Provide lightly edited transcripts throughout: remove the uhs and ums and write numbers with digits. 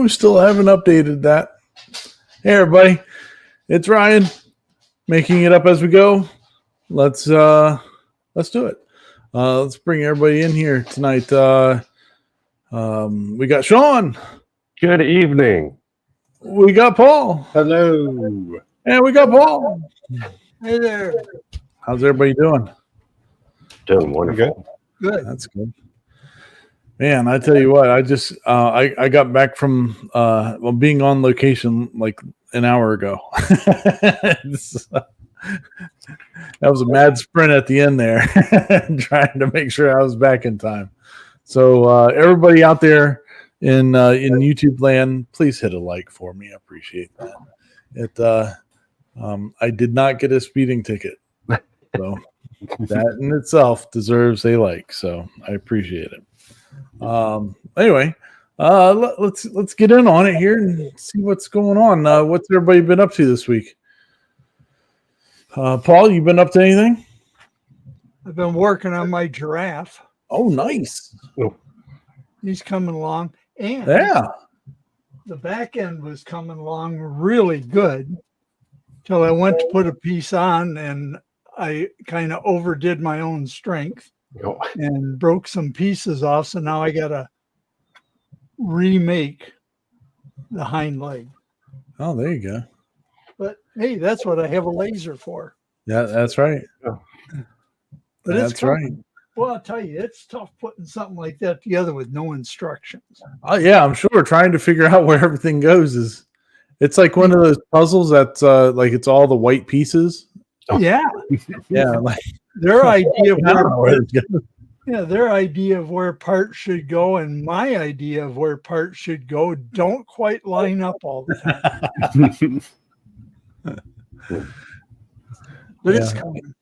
No, still haven't updated that. Hey, everybody. It's Ryan, making it up as we go. Let's do it. Let's bring everybody in here tonight. We got Sean. Good evening. We got Paul. Hello. And we got Paul. Hey there. How's everybody doing? Doing wonderful. Good. That's good. Man, I tell you what, I just I got back from being on location like an hour ago. That was a mad sprint at the end there, trying to make sure I was back in time. So everybody out there in YouTube land, please hit a like for me. I appreciate that. I did not get a speeding ticket, so that in itself deserves a like. So I appreciate it. Anyway, let's get in on it here and see what's going on. What's everybody been up to this week? Paul, you been up to anything? I've been working on my giraffe. Oh, nice. He's coming along. And Yeah. the back end was coming along really good till I went to put a piece on and I kind of overdid my own strength and broke some pieces off. So now I got to remake the hind leg. Oh, there you go. But hey, that's what I have a laser for. Yeah, that's right. But That's right. Well, I'll tell you, it's tough putting something like that together with no instructions. Oh, yeah, I'm sure trying to figure out where everything goes it's like one of those puzzles that's like it's all the white pieces. Yeah. Yeah, like Their idea of I don't know where it's going. Yeah, their idea of where parts should go and my idea of where parts should go don't quite line up all the time. But it's coming.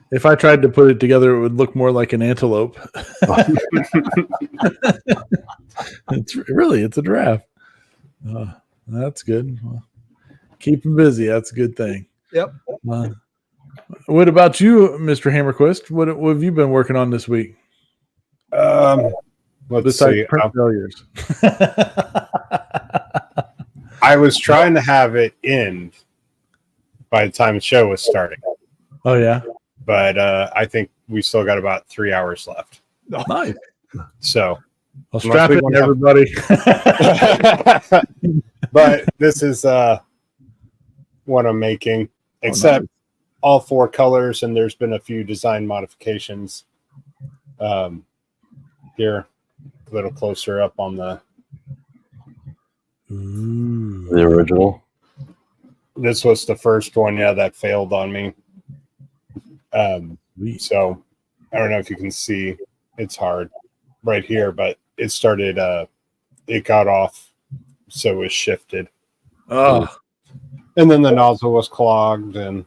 If I tried to put it together, it would look more like an antelope. It's a giraffe. That's good. Well, keep them busy. That's a good thing. Yep. What about you, Mr. Hammerquist? What have you been working on this week? Let's Besides see. print failures. I was trying to have it end by the time the show was starting, Oh, yeah. but I think we still got about 3 hours left. Nice. So, I'll strap it in, everybody. but this is what I'm making, except all four colors, and there's been a few design modifications. Here, a little closer up on the original. This was the first one, that failed on me. So I don't know if you can see, it's hard right here, but it started, it got off, so it was shifted. Oh, And then the nozzle was clogged, and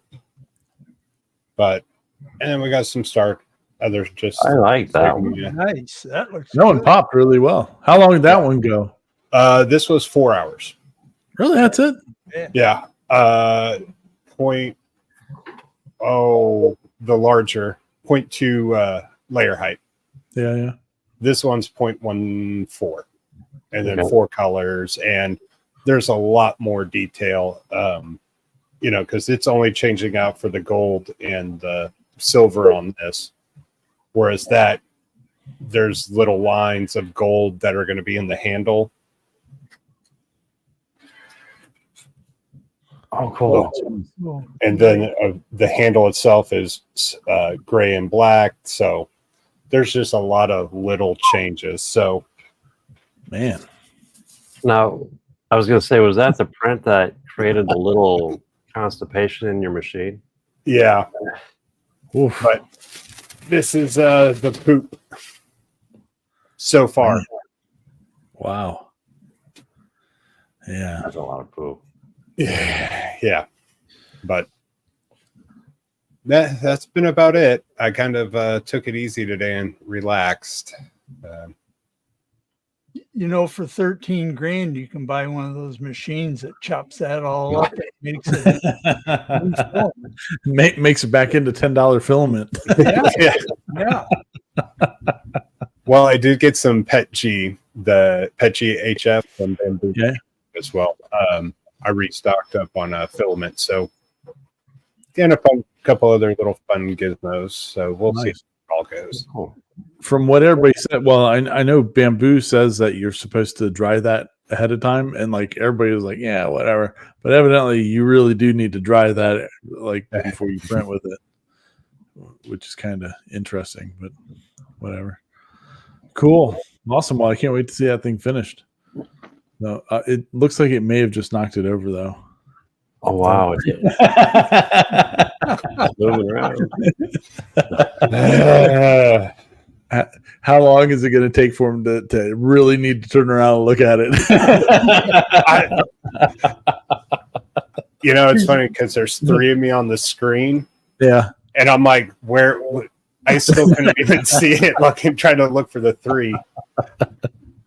then we got some start. Others just. I like that one. Nice. That looks that one good. popped really well. How long did that one go? This was 4 hours. Really? That's it? Yeah. The larger 0.2 layer height. Yeah. This one's 0.14, and then 4 colors, and there's a lot more detail. Because it's only changing out for the gold and the silver on this, whereas that there's little lines of gold that are going to be in the handle. Oh, cool. Cool. And then the handle itself is gray and black. So there's just a lot of little changes. So, Man. Now, I was going to say, was that the print that created the little constipation in your machine? yeah, Oof. but this is the poop so far. Wow. Yeah. That's a lot of poop. Yeah. But that's been about it. I kind of took it easy today and relaxed. For 13 grand, you can buy one of those machines that chops that all up. It makes it. Makes it back into $10 filament. Yeah. Well, I did get some the Pet G HF from Bamboo as well. I restocked up on filament, so and a couple other little fun gizmos. So we'll see how it all goes. Cool. From what everybody said, well, I know Bamboo says that you're supposed to dry that ahead of time, and like everybody was like, yeah, whatever. But evidently, you really do need to dry that like before you print with it, which is kind of interesting. But whatever. Cool, awesome. Well, I can't wait to see that thing finished. No, it looks like it may have just knocked it over though. Oh wow! Moving around. How long is it going to take for him to really need to turn around and look at it? It's funny because there's 3 of me on the screen. Yeah. And I'm like, where? I still couldn't even see it, trying to look for the 3.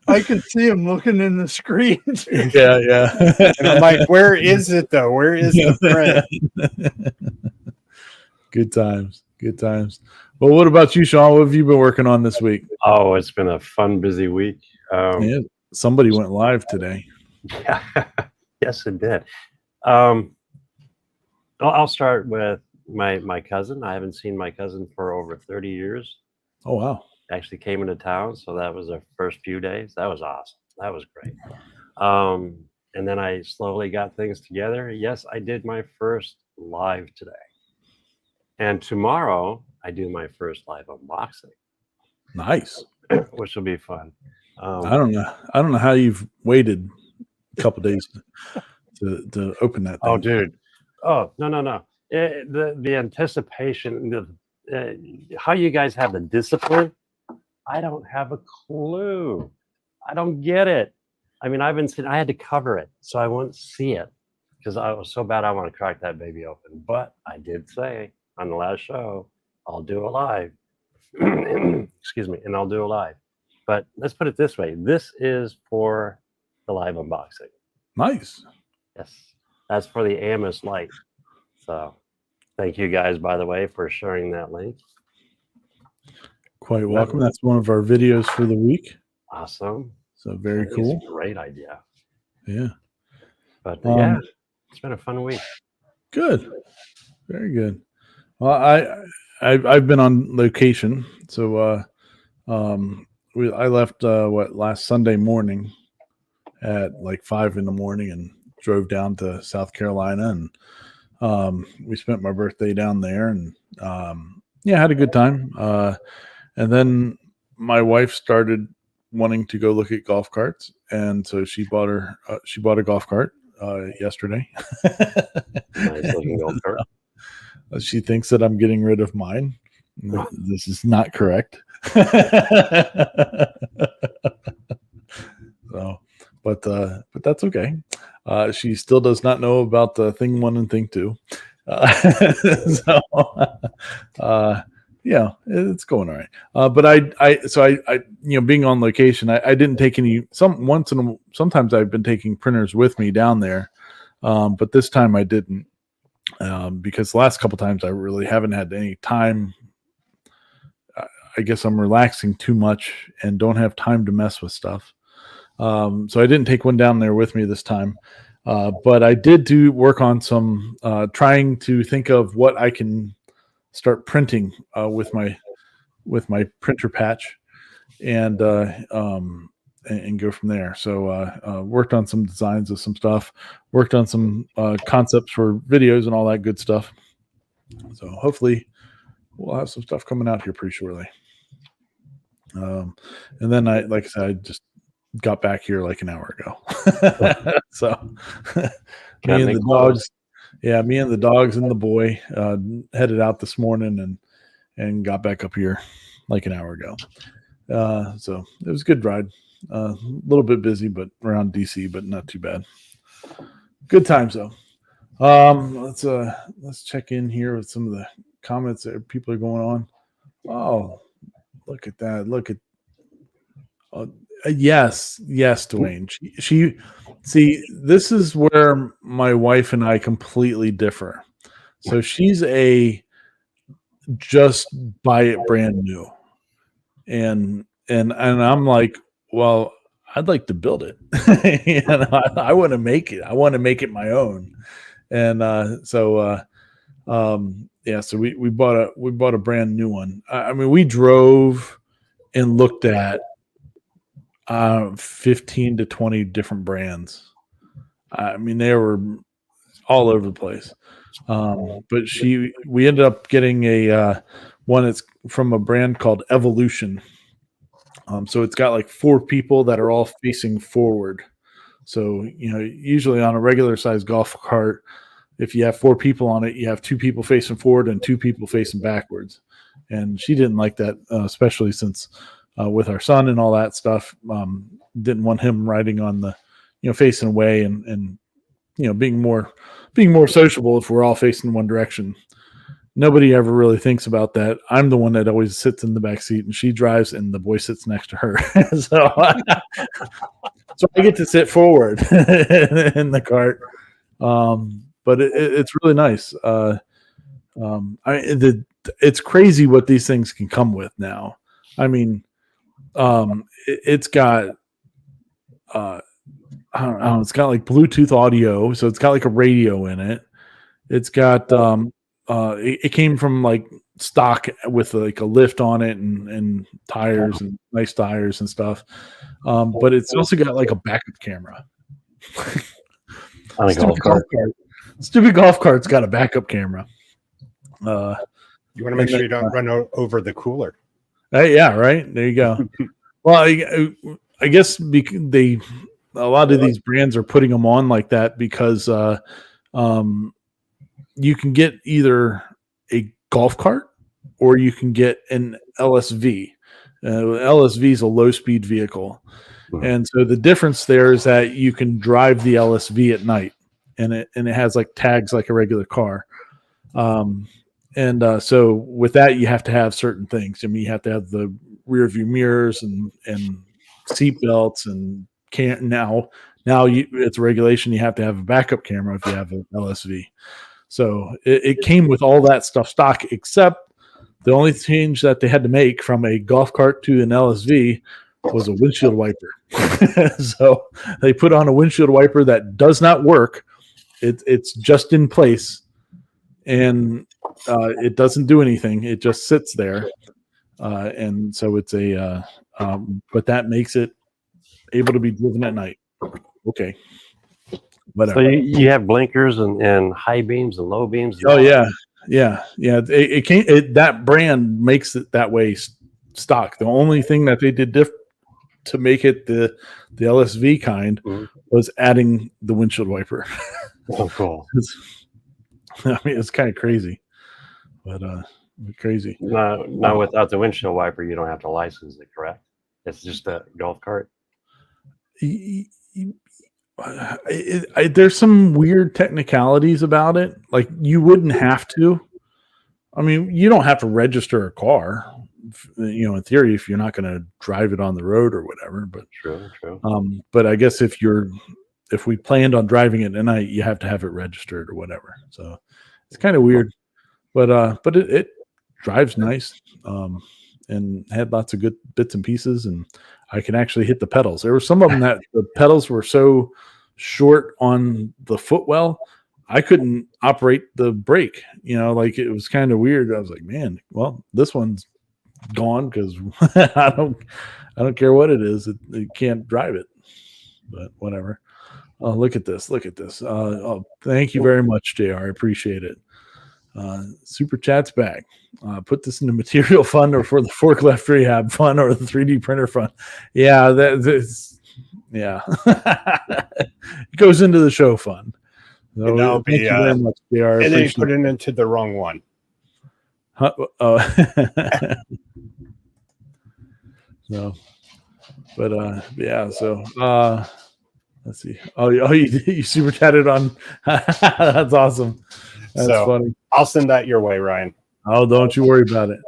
I could see him looking in the screen. Yeah. And I'm like, where is it, though? Where is the print? Good times. Well, what about you, Sean? What have you been working on this week? Oh, it's been a fun, busy week. Yeah, somebody went live today. Yeah. Yes, it did. I'll start with my cousin. I haven't seen my cousin for over 30 years. Oh, wow. Actually came into town, so that was the first few days. That was awesome. That was great. And then I slowly got things together. Yes, I did my first live today. And tomorrow I do my first live unboxing. Nice. Which will be fun. I don't know how you've waited a couple days to open that thing. Oh, dude. Oh, no. The anticipation, how you guys have the discipline, I don't have a clue. I don't get it. I mean, I had to cover it so I wouldn't see it because I was so bad I want to crack that baby open. But I did say on the last show, I'll do a live. Excuse me, and I'll do a live. But let's put it this way. This is for the live unboxing. Nice. Yes. That's for the Amos Light. So thank you guys, by the way, for sharing that link. Quite welcome. That's one of our videos for the week. Awesome. So very cool. Great idea. Yeah. But yeah, it's been a fun week. Good. Very good. Well, I've been on location. So I left last Sunday morning at like 5 a.m. and drove down to South Carolina, and we spent my birthday down there, and had a good time. And then my wife started wanting to go look at golf carts, and so she bought a golf cart yesterday. Nice looking golf cart. She thinks that I'm getting rid of mine. This is not correct. So, but that's okay. She still does not know about the thing 1 and thing 2. Yeah, it's going all right. But I being on location, I didn't take any. Sometimes I've been taking printers with me down there, but this time I didn't because the last couple times I really haven't had any time. I guess I'm relaxing too much and don't have time to mess with stuff. So I didn't take one down there with me this time. But I did work on some trying to think of what I can start printing with my printer patch and go from there. So worked on some designs of some stuff, worked on some concepts for videos and all that good stuff. So hopefully we'll have some stuff coming out here pretty shortly. And then like I said, I just got back here like an hour ago. So me and the dogs and the boy headed out this morning and got back up here like an hour ago. So it was a good ride. A little bit busy, but around DC, but not too bad. Good times though. Let's check in here with some of the comments that people are going on. Oh, look at that. Look at yes, Dwayne. She see, this is where my wife and I completely differ. So she's a just buy it brand new. And and I'm like, well, I'd like to build it. I want to make it. I want to make it my own. And so we bought a brand new one. I mean, we drove and looked at 15 to 20 different brands. I mean, they were all over the place. But we ended up getting a one that's from a brand called Evolution. So it's got like 4 people that are all facing forward. So, usually on a regular size golf cart, if you have 4 people on it, you have 2 people facing forward and 2 people facing backwards. And she didn't like that, especially since with our son and all that stuff, didn't want him riding on the, facing away and being more sociable if we're all facing one direction. Nobody ever really thinks about that. I'm the one that always sits in the back seat, and she drives, and the boy sits next to her. so I get to sit forward in the cart. But it's really nice. It's crazy what these things can come with now. I mean, it's got I don't know, it's got like Bluetooth audio, so it's got like a radio in it. It's got it came from like stock with like a lift on it and tires and nice tires and stuff. But it's also got like a backup camera. On a golf cart. Stupid golf cart's got a backup camera. You want to make sure you don't run over the cooler. Yeah, right. There you go. Well, I guess a lot of these brands are putting them on like that because you can get either a golf cart or you can get an LSV. LSV is a low-speed vehicle. And so the difference there is that you can drive the LSV at night, and it has like tags like a regular car. So with that, you have to have certain things. I mean, you have to have the rear view mirrors and seat belts and now it's a regulation. You have to have a backup camera if you have an LSV. So it came with all that stuff stock, except the only change that they had to make from a golf cart to an LSV was a windshield wiper. So they put on a windshield wiper that does not work. It's just in place, and it doesn't do anything. It just sits there. And so it's but that makes it able to be driven at night. Okay. Whatever. So you have blinkers and high beams and low beams. Oh yeah. It can't. That brand makes it that way stock. The only thing that they did to make it the LSV kind was adding the windshield wiper. Oh, cool. I mean, it's kind of crazy, but crazy. Now without the windshield wiper, you don't have to license it, correct? It's just a golf cart. There's some weird technicalities about it. Like you wouldn't have to. I mean, you don't have to register a car, in theory, if you're not going to drive it on the road or whatever. But true. But I guess if we planned on driving it tonight, you have to have it registered or whatever. So it's kind of weird, but it drives nice, and had lots of good bits and pieces, and I can actually hit the pedals. There were some of them that the pedals were so short on the footwell, I couldn't operate the brake. Like it was kind of weird. I was like, man, well, this one's gone because I don't care what it is. It can't drive it, but whatever. Look at this. Thank you very much, JR. I appreciate it. Super chat's back. Put this in the material fund or for the forklift rehab fund or the 3D printer fund. Yeah, it goes into the show fund. So and that'll be, very much, JR. And then you put it into the wrong one. So, but yeah. So let's see. Oh, you super chatted on. That's awesome. That's funny. I'll send that your way, Ryan. Oh, don't you worry about it.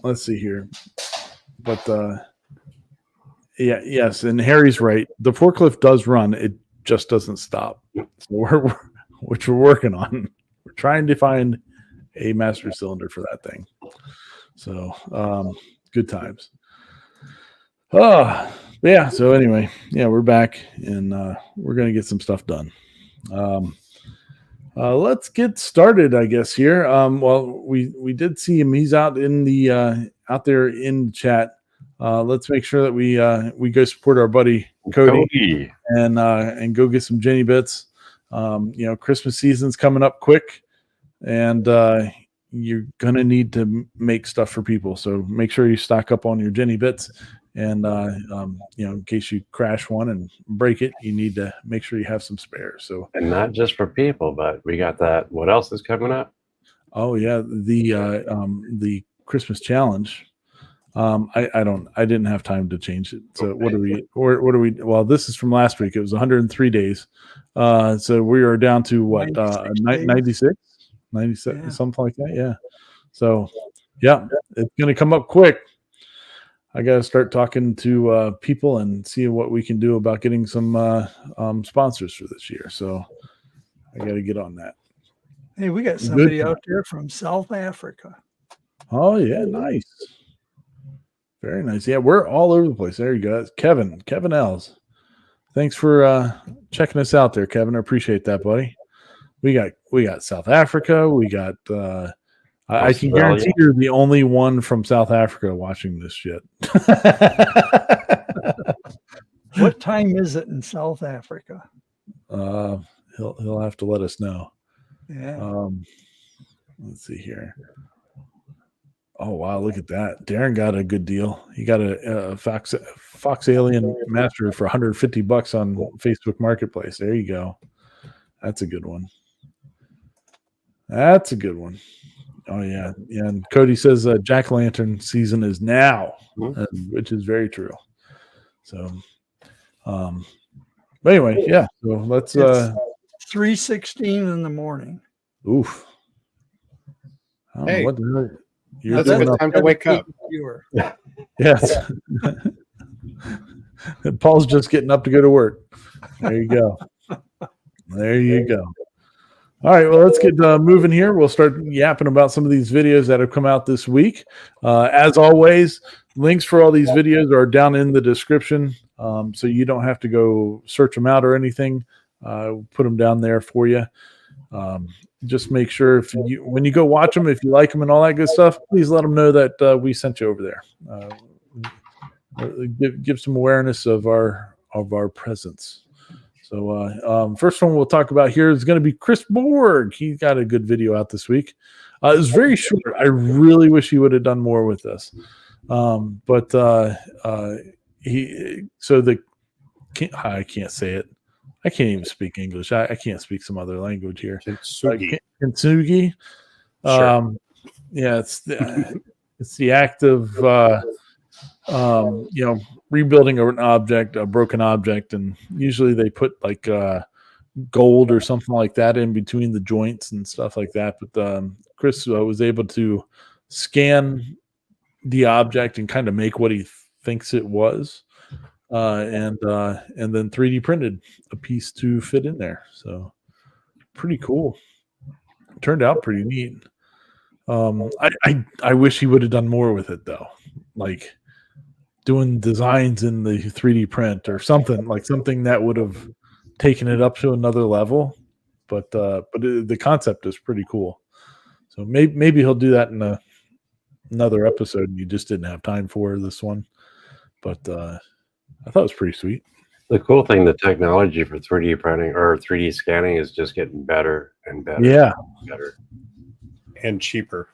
Let's see here. But yes, and Harry's right. The forklift does run. It just doesn't stop. So which we're working on. We're trying to find a master cylinder for that thing. So good times. Oh, yeah. So anyway, yeah, we're back and we're gonna get some stuff done. Let's get started, I guess. Here, well, we did see him. He's out in the out there in the chat. Let's make sure that we go support our buddy Cody. And go get some Jenny bits. Christmas season's coming up quick, and you're gonna need to make stuff for people. So make sure you stock up on your Jenny bits. And in case you crash one and break it, you need to make sure you have some spares. So, and not just for people, but we got that. What else is coming up? Oh yeah, the Christmas challenge. I didn't have time to change it. So what are we? Well, this is from last week. It was 103 days. So we are down to what? 96, 97, yeah. Something like that. Yeah. So yeah, it's going to come up quick. I got to start talking to people and see what we can do about getting some sponsors for this year. So I got to get on that. Hey, we got somebody out there from South Africa. Oh yeah, nice. Very nice. Yeah, we're all over the place. There you go. That's Kevin Els. Thanks for checking us out there, Kevin. I appreciate that, buddy. We got South Africa. We got I can guarantee you're the only one from South Africa watching this shit. What time is it in South Africa? He'll have to let us know. Yeah. Let's see here. Oh wow, look at that. Darren got a good deal. He got a Fox Alien Master for $150 on Facebook Marketplace. There you go. That's a good one. That's a good one. Oh yeah. And Cody says jack-o'-lantern season is now, which is very true. So but anyway, yeah. So let's 3:16 in the morning. Oof. Hey, what the heck? That's a good time to wake up. Yes. Paul's just getting up to go to work. There you go. There you go. All right, well, let's get moving here. We'll start yapping about some of these videos that have come out this week. As always, links for all these videos are down in the description, so you don't have to go search them out or anything. Put them down there for you. Just make sure when you go watch them, if you like them and all that good stuff, please let them know that we sent you over there. Give some awareness of our presence. So first one we'll talk about here is going to be Chris Borg. He got a good video out this week. It was very short. I really wish he would have done more with this. But I can't say it. I can't even speak English. I can't speak some other language here. Kintsugi. Sure. Yeah, it's the act of rebuilding an object, a broken object, and usually they put like gold or something like that in between the joints and stuff like that. But Chris was able to scan the object and kind of make what he thinks it was. And then 3D printed a piece to fit in there. So pretty cool. Turned out pretty neat. I wish he would have done more with it though. Like doing designs in the 3D print or something that would have taken it up to another level. But the concept is pretty cool. So maybe he'll do that in another episode. You just didn't have time for this one. But I thought it was pretty sweet. The cool thing, the technology for 3D printing or 3D scanning is just getting better and better. Yeah. And better. And cheaper.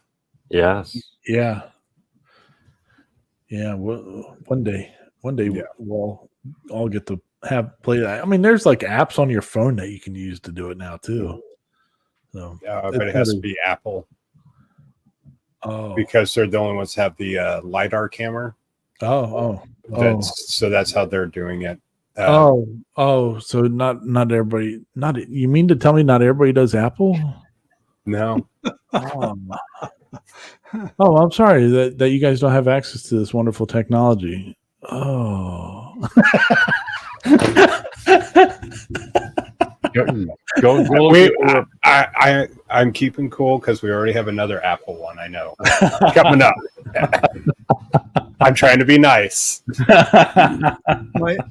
Yes. Yeah. Yeah. Well, one day we'll all get to play that. I mean, there's like apps on your phone that you can use to do it now too. So but it has to be Apple. Oh. Because they're the only ones that have the LiDAR camera. So that's how they're doing it. So not everybody. You mean to tell me not everybody does Apple? No. I'm sorry that you guys don't have access to this wonderful technology. Oh. I'm keeping cool because we already have another Apple one. I know coming up. I'm trying to be nice.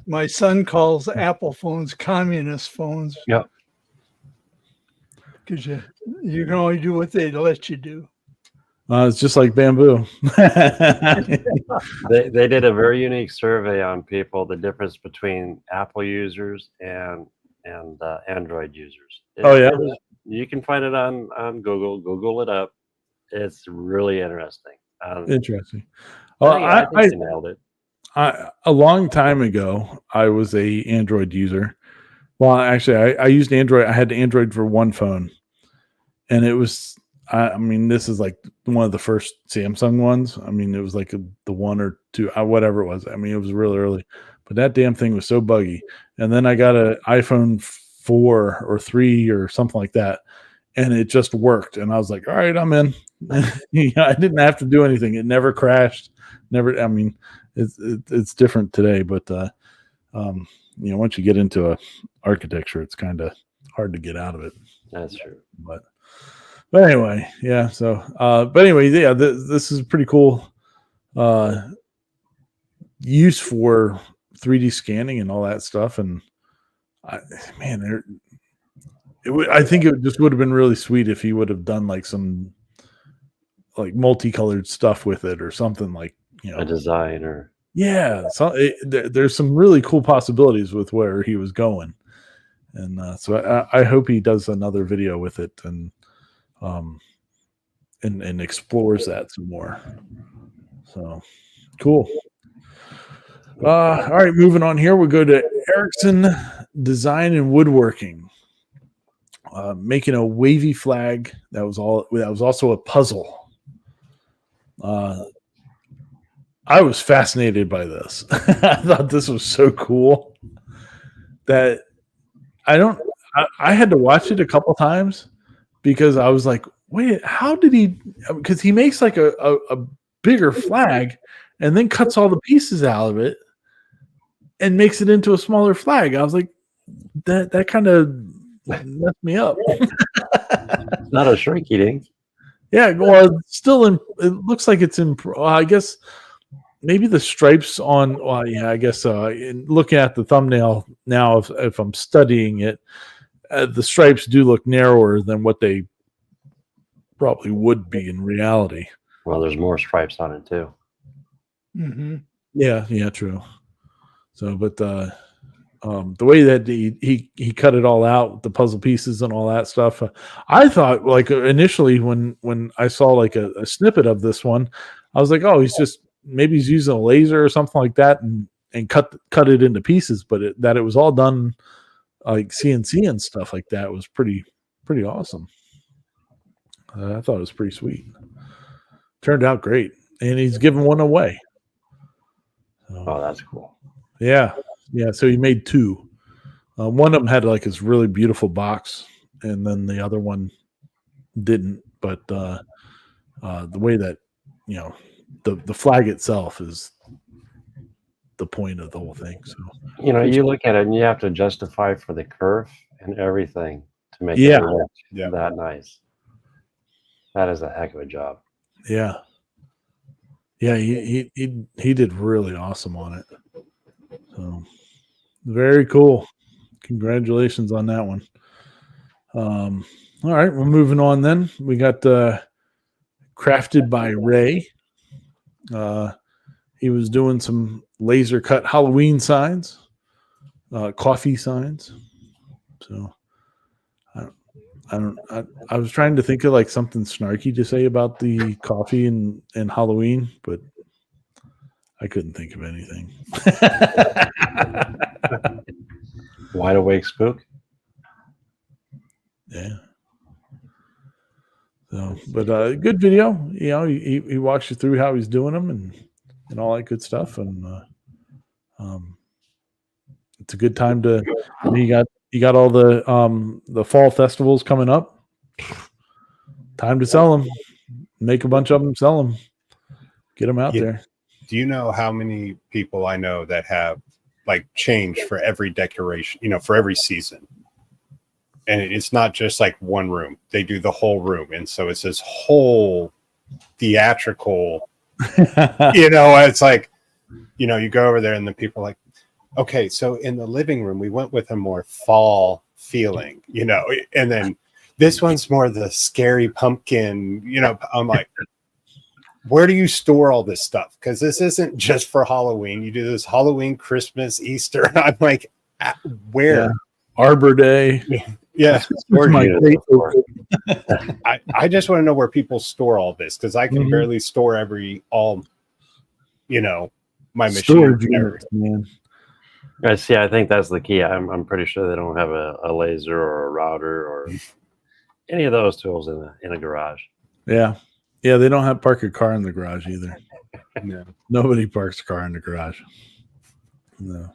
My son calls Apple phones communist phones. Yep. Because you can only do what they let you do. It's just like bamboo. They did a very unique survey on people, the difference between Apple users and Android users. Oh, yeah? You can find it on Google. Google it up. It's really interesting. Interesting. I think they nailed it. A long time ago, I was a Android user. Well, actually, I used Android. I had Android for one phone, and it was. I mean, this is like one of the first Samsung ones. I mean, it was like the one or two, whatever it was. I mean, it was really early, but that damn thing was so buggy. And then I got an iPhone 4 or 3 or something like that, and it just worked. And I was like, all right, I'm in. I didn't have to do anything. It never crashed. Never. I mean, it's different today, but once you get into architecture, it's kind of hard to get out of it. That's true. But anyway, yeah. So, but anyway, yeah, this is pretty cool use for 3D scanning and all that stuff. And I think it just would have been really sweet if he would have done like some like multicolored stuff with it or something, like a design or there's some really cool possibilities with where he was going, and so I hope he does another video with it and explores that some more. So cool. All right, moving on here, we'll go to Erickson Design and Woodworking, making a wavy flag that was also a puzzle. I was fascinated by this. I thought this was so cool that I had to watch it a couple times because I was like, wait, how did he? Because he makes like a bigger flag and then cuts all the pieces out of it and makes it into a smaller flag. I was like, that kind of messed me up. Not a shrinky dink. Yeah, well, still it looks like it's in. I guess maybe the stripes on. Well, yeah, I guess looking at the thumbnail now, if I'm studying it, the stripes do look narrower than what they probably would be in reality. Well, there's more stripes on it too. Mm-hmm. Yeah, true. So, but the way that he cut it all out, the puzzle pieces and all that stuff, I thought like initially when I saw like a snippet of this one, I was like, oh, he's using a laser or something like that and cut it into pieces. But that it was all done like CNC and stuff like that was pretty awesome. I thought it was pretty sweet. Turned out great, and he's giving one away. So, oh, that's cool. Yeah. So he made two. One of them had like this really beautiful box, and then the other one didn't. But the way that the flag itself is the point of the whole thing. So you look at it and you have to justify for the curve and everything to make it look that nice. That is a heck of a job. Yeah. He did really awesome on it. So very cool. Congratulations on that one. All right, we're moving on then. We got Crafted by Ray. He was doing some laser cut Halloween signs, coffee signs. So I was trying to think of like something snarky to say about the coffee and Halloween, but I couldn't think of anything. Wide awake spook. Yeah. So, but good video. He walks you through how he's doing them and all that good stuff. And it's a good time to. You got all the fall festivals coming up. Time to sell them. Make a bunch of them. Sell them. Get them out there. Do you know how many people I know that have like change for every decoration, for every season? And it's not just like one room. They do the whole room. And so it's this whole theatrical You know, it's like, you know, you go over there and the people are like, okay, so in the living room, we went with a more fall feeling, you know, and then this one's more the scary pumpkin, you know. I'm like, where do you store all this stuff? Because this isn't just for Halloween. You do this Halloween, Christmas, Easter. And I'm like, where? Yeah. Arbor Day. Yeah. Yeah. I just want to know where people store all this, because I can barely store you know, my Storage machine. units, man. I see. I think that's the key. I'm pretty sure they don't have a laser or a router or any of those tools in a garage. Yeah. Yeah, they don't have park a car in the garage either. No. Nobody parks a car in the garage. No.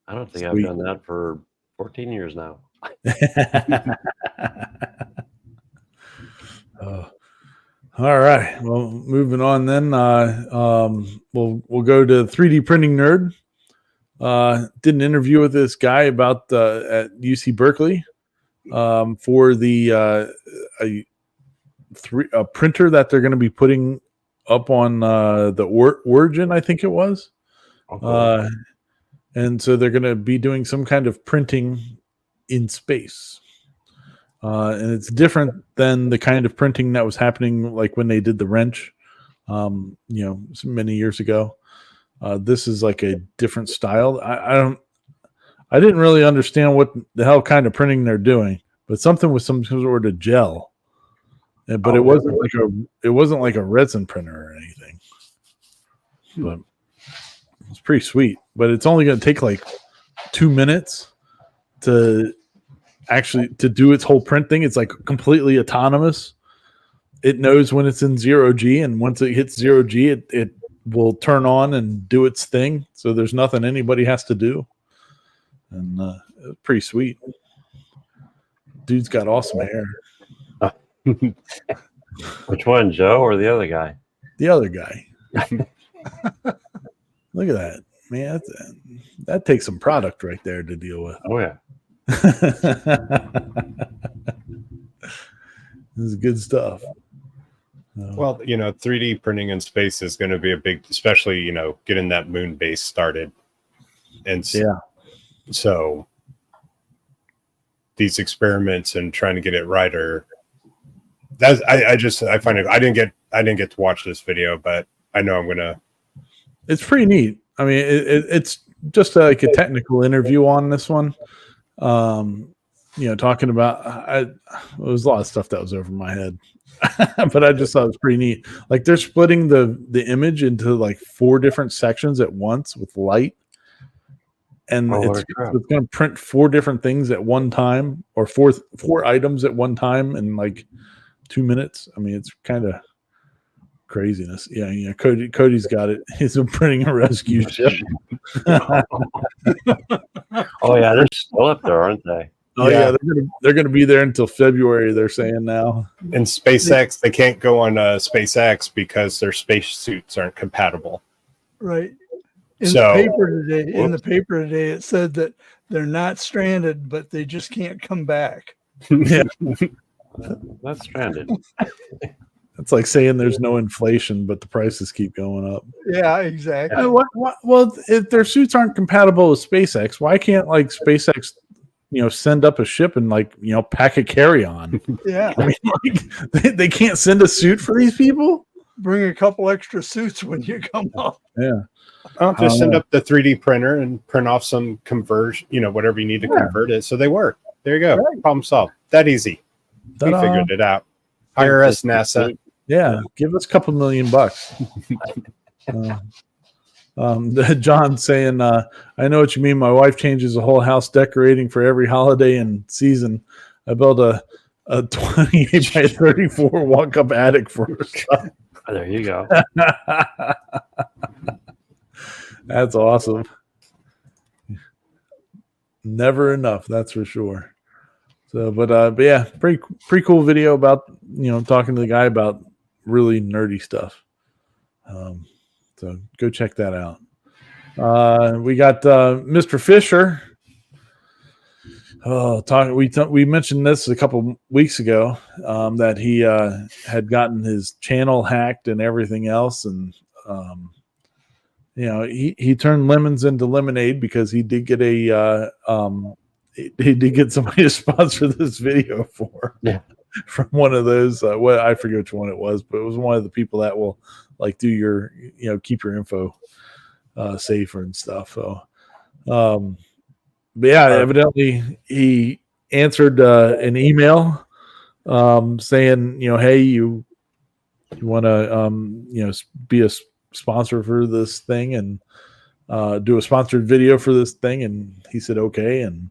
I don't think Sweet. I've done that for 14 years now. Oh. All right. Well, moving on then. We'll go to 3D Printing Nerd. Did an interview with this guy about at UC Berkeley for the a printer that they're going to be putting up on the Origin, I think it was. Okay. And so they're going to be doing some kind of printing in space. And it's different than the kind of printing that was happening like when they did the wrench, you know, many years ago. This is like a different style. I didn't really understand what the hell kind of printing they're doing, but something with some sort of gel. But it wasn't like a resin printer or anything. But it's pretty sweet. But it's only going to take like 2 minutes to do its whole print thing. It's like completely autonomous. It knows when it's in 0G, and once it hits 0G, it will turn on and do its thing. So there's nothing anybody has to do. And it's pretty sweet. Dude's got awesome hair. Which one, Joe or the other guy? The other guy. Look at that, man. That takes some product right there to deal with. Oh yeah. This is good stuff. Well, you know, 3D printing in space is going to be a big, especially, you know, getting that moon base started. And so these experiments and trying to get it right I find it, I didn't get to watch this video, but I know I'm going to. It's pretty neat. I mean, it's just like a technical interview on this one. You know, talking about, it was a lot of stuff that was over my head, but I just thought it was pretty neat. Like they're splitting the image into like 4 different sections at once with light. And it's going to print 4 different things at one time, or four items at one time in like 2 minutes. I mean, it's kind of craziness. Yeah, you know, Cody's got it. He's printing a rescue ship. Oh yeah, they're still up there, aren't they? Oh yeah, they're gonna be there until February. They're saying now. In SpaceX, they can't go on SpaceX because their space suits aren't compatible. Right. In the paper today, it said that they're not stranded, but they just can't come back. Yeah, that's stranded. It's like saying there's no inflation, but the prices keep going up. Yeah, exactly. Well, if their suits aren't compatible with SpaceX, why can't like SpaceX, you know, send up a ship and like, you know, pack a carry-on? Yeah, I mean, like, they can't send a suit for these people. Bring a couple extra suits when you come up. Yeah, I'll just send up the 3D printer and print off some conversion, you know, whatever you need to convert it, so they work. There you go. Right. Problem solved. That easy. We figured it out. Hire us, NASA. Yeah, give us a couple $1 million. John saying, I know what you mean. My wife changes the whole house decorating for every holiday and season. I built a 28 by 34 walk-up attic for her. Oh, there you go. That's awesome. Never enough, that's for sure. So, but yeah, pretty cool video about, you know, talking to the guy about really nerdy stuff. So go check that out. We got Mr. Fisher. Oh, we mentioned this a couple weeks ago, that he had gotten his channel hacked and everything else, and he turned lemons into lemonade because he did get he did get somebody to sponsor this video from one of those. I forget which one it was, but it was one of the people that will like do your keep your info safer and stuff. So. But yeah, evidently he answered an email saying, hey, you want to, be a sponsor for this thing and do a sponsored video for this thing. And he said, okay. And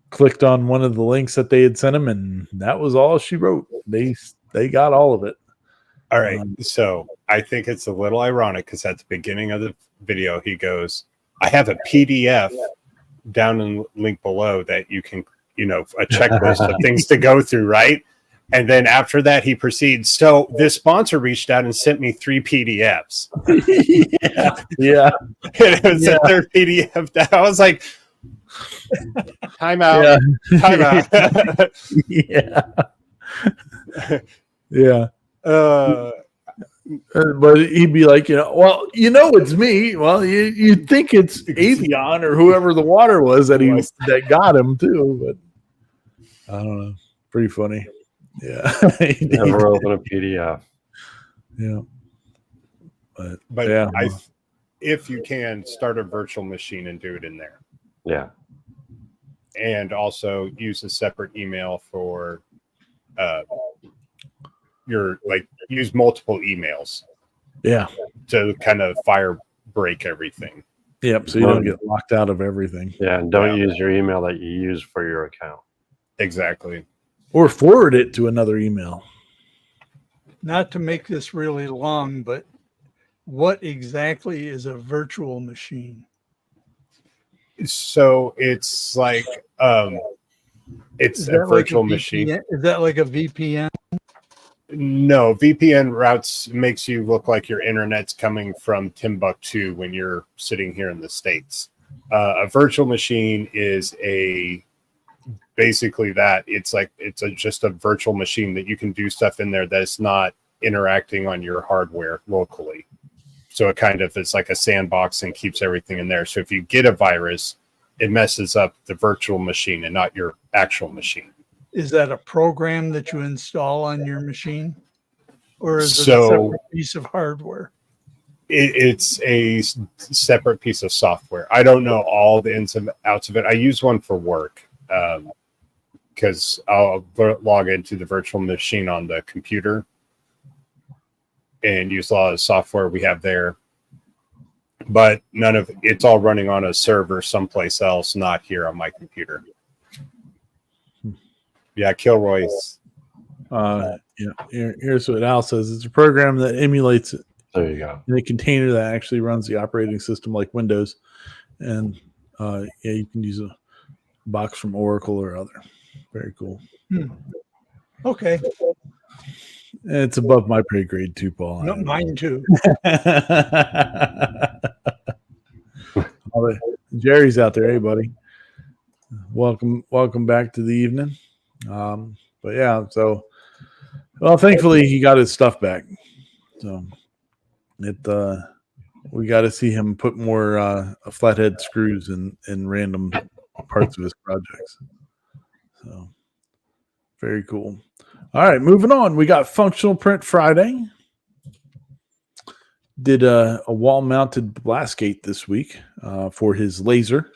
clicked on one of the links that they had sent him. And that was all she wrote. They got all of it. All right. So I think it's a little ironic because at the beginning of the video, he goes, I have a PDF down in the link below that you can, a checklist of things to go through, right? And then after that, he proceeds. So this sponsor reached out and sent me 3 PDFs. Yeah. And it was a third PDF that I was like, time out. Yeah. Time out. Yeah. But he'd be like, well, it's me. Well, you'd think it's Avion or whoever the water was that got him too. But I don't know. Pretty funny. Yeah. Never open a PDF. Yeah. But yeah. If you can, start a virtual machine and do it in there. Yeah. And also use a separate email for use multiple emails. Yeah. To kind of fire break everything. Yep. So you don't get locked out of everything. Yeah. And don't use your email that you use for your account. Exactly. Or forward it to another email. Not to make this really long, but what exactly is a virtual machine? So it's like it's a virtual machine. Is that like a VPN? No, VPN routes makes you look like your internet's coming from Timbuktu when you're sitting here in the States. A virtual machine is basically that. It's just a virtual machine that you can do stuff in there that's not interacting on your hardware locally. So it kind of is like a sandbox and keeps everything in there. So if you get a virus, it messes up the virtual machine and not your actual machine. Is that a program that you install on your machine? Or is it a separate piece of hardware? It's a separate piece of software. I don't know all the ins and outs of it. I use one for work because I'll log into the virtual machine on the computer and use a lot of software we have there. But none of it's all running on a server someplace else, not here on my computer. Yeah, Kilroy's. Here's what Al says. It's a program that emulates it. There you go. In a container that actually runs the operating system like Windows. And you can use a box from Oracle or other. Very cool. Okay. It's above my pay grade too, Paul. No, mine too. Jerry's out there. Hey, buddy. Welcome back to the evening. But yeah, so thankfully he got his stuff back. So we got to see him put more flathead screws in random parts of his projects. So very cool. All right, moving on. We got Functional Print Friday. Did a wall-mounted blast gate this week for his laser.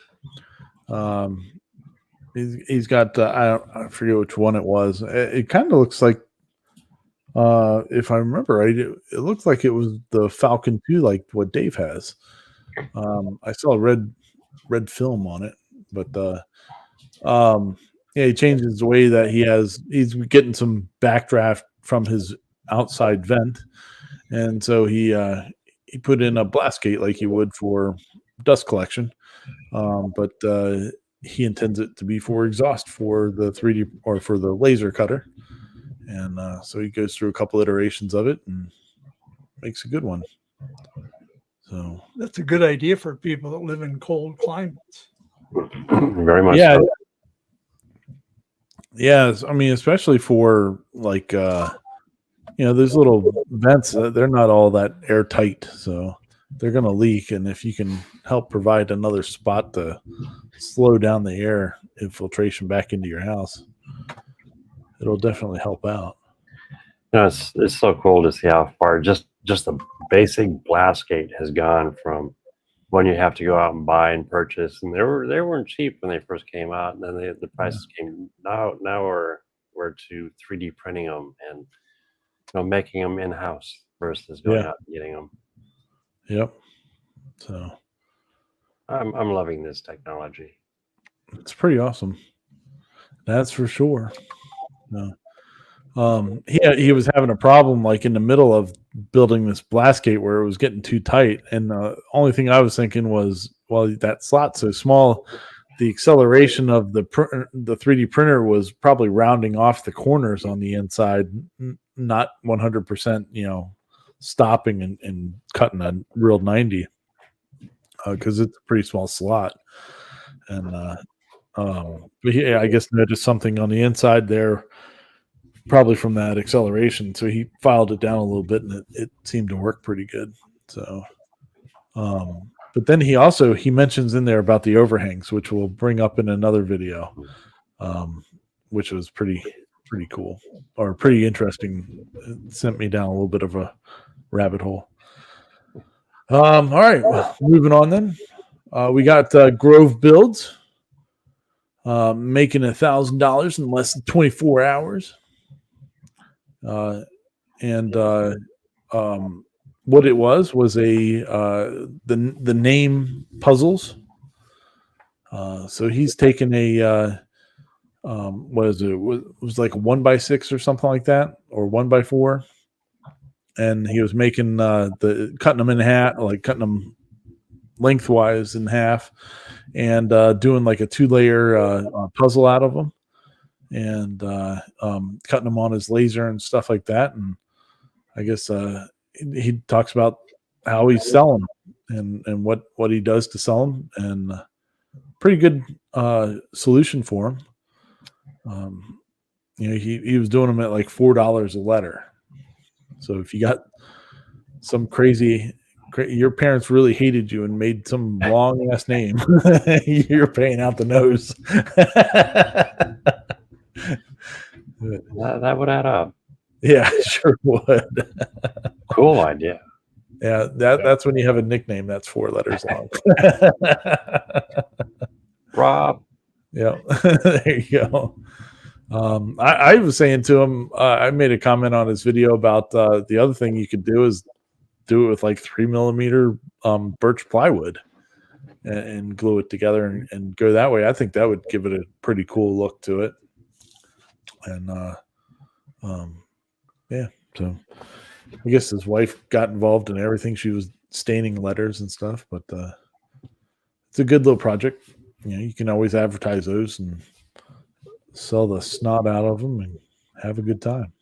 He's got I forget which one it was. It kind of looks like, if I remember right, it looked like it was the Falcon 2, like what Dave has. I saw red film on it, but he changes the way that he's getting some backdraft from his outside vent, and so he put in a blast gate like he would for dust collection, but he intends it to be for exhaust for the 3D or for the laser cutter, and so he goes through a couple iterations of it and makes a good one. So that's a good idea for people that live in cold climates. Very much. Yeah. So. Yeah, I mean, especially for like those little vents, they're not all that airtight, so they're going to leak. And if you can help provide another spot to slow down the air infiltration back into your house, it'll definitely help out. It's so cool to see how far just the basic blast gate has gone from when you have to go out and buy and purchase, and they weren't cheap when they first came out, and then the prices came. Now we're to 3D printing them and making them in house versus going out and getting them. Yep. So I'm loving this technology. It's pretty awesome. That's for sure. He was having a problem like in the middle of building this blast gate where it was getting too tight, and the only thing I was thinking was, well, that slot's so small, the acceleration of the 3D printer was probably rounding off the corners on the inside, not 100%, stopping and cutting a real 90, because it's a pretty small slot. And but he, I guess, noticed something on the inside there, probably from that acceleration. So he filed it down a little bit, and it seemed to work pretty good. So, but then he mentions in there about the overhangs, which we'll bring up in another video, which was pretty cool or pretty interesting. It sent me down a little bit of a rabbit hole. All right, moving on then. We got Grove Builds making $1,000 in less than 24 hours. What it was the name puzzles. So he's taken a what is it? It was like a 1x6 or something like that, or 1x4, and he was making cutting them in half, like cutting them lengthwise in half, and doing like a 2-layer puzzle out of them, and cutting them on his laser and stuff like that. And I guess he talks about how he's selling them and what he does to sell them, and pretty good solution for him. He was doing them at like $4 a letter. So if you got some your parents really hated you and made some long ass name, you're paying out the nose. That would add up. Yeah, sure would. Cool idea. Yeah, that's when you have a nickname that's 4 letters long. Rob. Yeah, there you go. I was saying to him, I made a comment on his video about the other thing you could do is do it with like 3mm birch plywood and glue it together and go that way. I think that would give it a pretty cool look to it. And yeah, so I guess his wife got involved in everything. She was staining letters and stuff, but it's a good little project. You can always advertise those and sell the snot out of them and have a good time.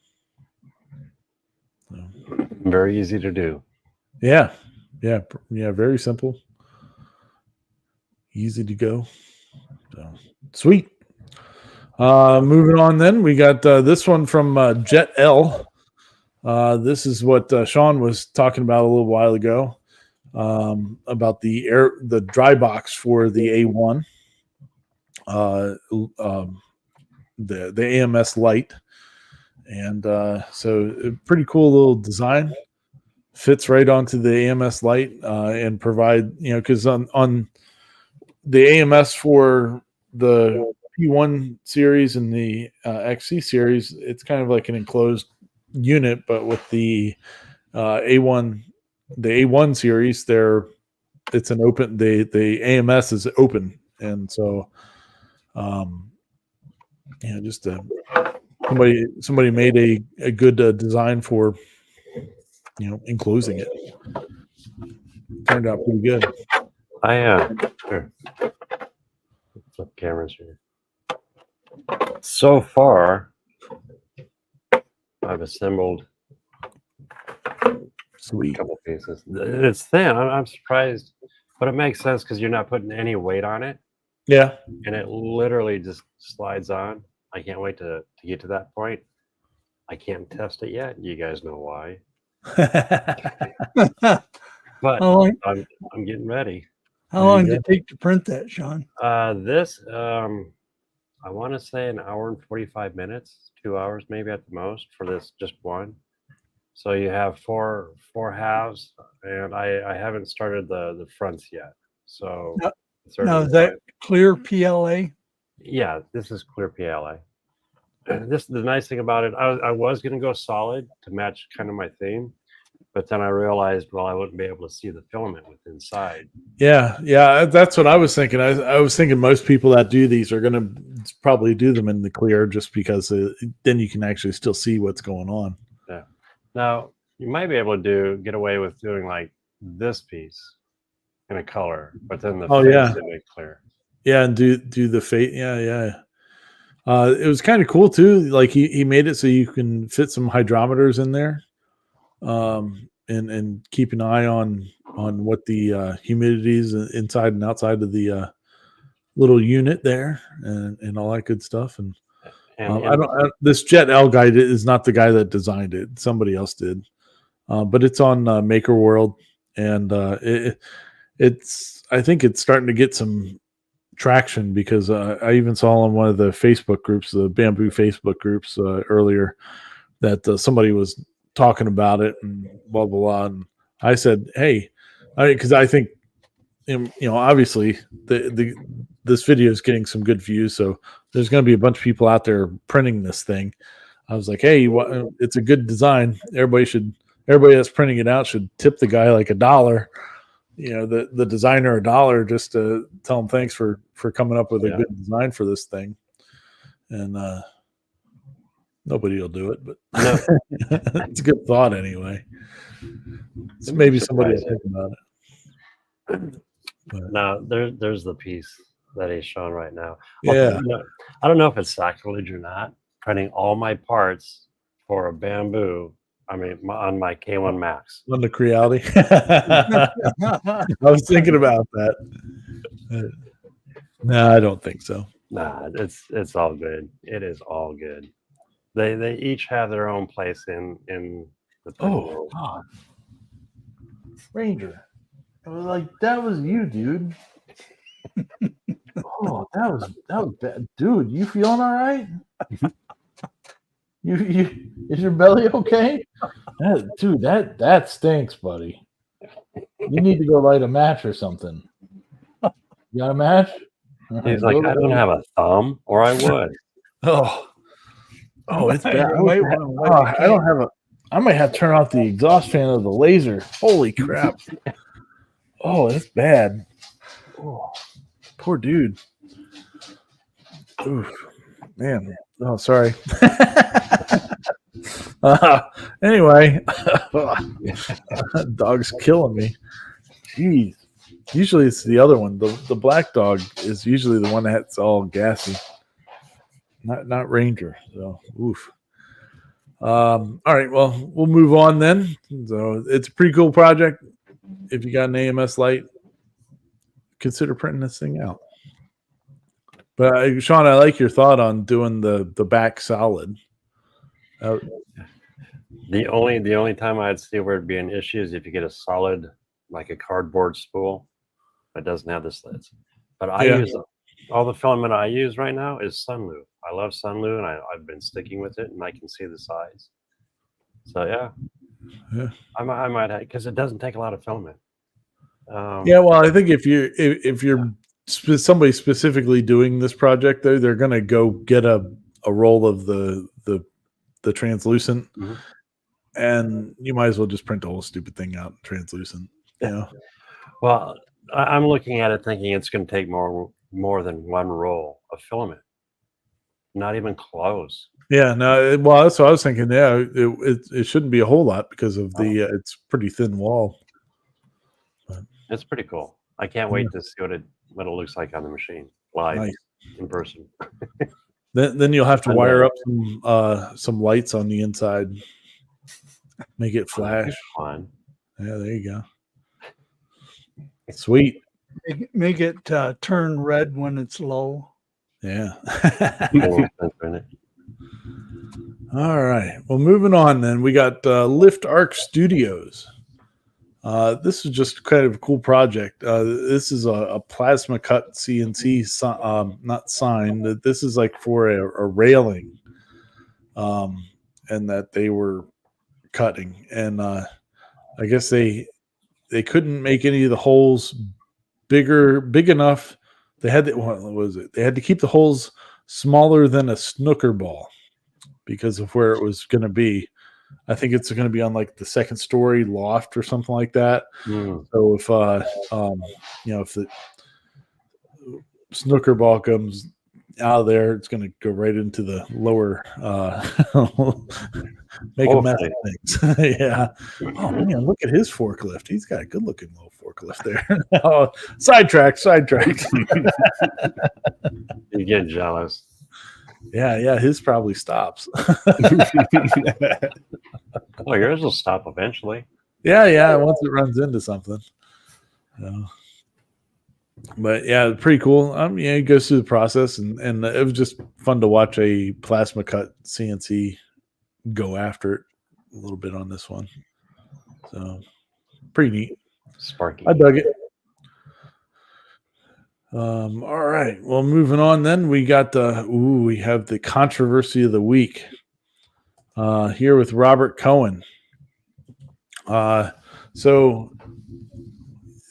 So. Very easy to do. Yeah. Very simple, easy to go. So, sweet. Moving on, then we got this one from Jet L. This is what Sean was talking about a little while ago, about the dry box for the A1, the AMS Lite, and so a pretty cool little design. Fits right onto the AMS Lite and provide, because on the AMS for the P1 series and the XC series, it's kind of like an enclosed unit, but with the A1 series, it's an open. The AMS is open, and so just somebody made a good design for enclosing it. Turned out pretty good. Sure. Flip cameras here. So far, I've assembled a couple pieces. It's thin. I'm surprised, but it makes sense because you're not putting any weight on it. Yeah, and it literally just slides on. I can't wait to get to that point. I can't test it yet. You guys know why. But How long, I'm getting ready. how long did it take to print that, Sean? This I want to say an hour and 45 minutes, 2 hours maybe at the most for this just one. So you have four halves, and I haven't started the fronts yet. So Now- it's already Now, is that fine. clear PLA? Yeah, this is clear PLA. This the nice thing about it. I was gonna go solid to match kind of my theme, but then I realized, well, I wouldn't be able to see the filament with inside. Yeah, that's what I was thinking. I was thinking most people that do these are going to probably do them in the clear, just because then you can actually still see what's going on. Yeah. Now you might be able to get away with doing like this piece in a color, but then the face yeah. in it clear. Yeah, and do the fate. Yeah. It was kind of cool too. Like he made it so you can fit some hydrometers in there, and keep an eye on what the humidity is inside and outside of the little unit there, and all that good stuff. And this Jet L guy is not the guy that designed it. Somebody else did, but it's on Maker World, and it's I think it's starting to get some traction, because I even saw on one of the Facebook groups, the bamboo Facebook groups, earlier, that somebody was talking about it and blah blah blah. And I said, hey, because I think, obviously this video is getting some good views, so there's going to be a bunch of people out there printing this thing. I was like, hey, it's a good design. Everybody that's printing it out should tip the guy like $1. The designer $1, just to tell him thanks for coming up with a good design for this thing. And nobody will do it, but No. it's a good thought anyway. So maybe somebody will think about it. But, now there's the piece that he's showing right now. yeah. I don't know if it's sacrilege or not, printing all my parts for a bamboo. I mean, on my K1 Max. On the Creality. I was thinking about that. No, I don't think so. Nah, it's all good. It is all good. They each have their own place in the printing world. God. Ranger. It was like, that was you, dude. Oh, that was bad. Dude, you feeling all right? You is your belly okay? Dude, that stinks, buddy. You need to go light a match or something. You got a match? He's like, I don't have a thumb, or I would. Oh, it's bad. I I don't have a. I might have to turn off the exhaust fan of the Laser. Holy crap! Oh, it's bad. Oh, poor dude. Oof, man. Oh, sorry. Anyway, dog's killing me. Jeez. Usually it's the other one. The black dog is usually the one that's all gassy. Not Ranger. So, oof. All right. Well, we'll move on then. So it's a pretty cool project. If you got an AMS light, consider printing this thing out. But Sean, I like your thought on doing the back solid. The only time I'd see where it'd be an issue is if you get a solid, like a cardboard spool that doesn't have the slits. But I use all the filament I use right now is Sunlu. I love Sunlu, and I've been sticking with it, and I can see the size. So yeah. I might have, because it doesn't take a lot of filament. Well, I think if you're somebody specifically doing this project, though, they're going to go get a roll of the translucent, and you might as well just print the whole stupid thing out translucent. Well, I'm looking at it thinking it's going to take more than one roll of filament. Not even close. Yeah, no. Well, that's what I was thinking. Yeah, it shouldn't be a whole lot because of the it's pretty thin wall. But it's pretty cool. I can't wait to see what it looks like on the machine live in person. Then you'll have to wire up some lights on the inside, make it flash. Fun. Yeah, there you go. Sweet. Make it turn red when it's low. Yeah. Getting expensive in it. All right. Well, moving on then, we got Lift Arc Studios. This is just kind of a cool project. This is a plasma cut CNC, not sign. This is like for a railing, and that they were cutting. And I guess they couldn't make any of the holes big enough. They had what was it? They had to keep the holes smaller than a snooker ball because of where it was going to be. I think it's going to be on like the second story loft or something like that. So if if the snooker ball comes out of there, it's going to go right into the lower, make a mess of things. Yeah. Oh man, look at his forklift. He's got a good looking little forklift there. Oh, sidetracked. You get jealous. Yeah, his probably stops. Oh, yours will stop eventually. Yeah, once it runs into something. But yeah, pretty cool. It goes through the process, and it was just fun to watch a plasma cut CNC go after it a little bit on this one. So pretty neat. Sparky. I dug it. All right. Well, moving on then, we got we have the controversy of the week here with Robert Cohen. So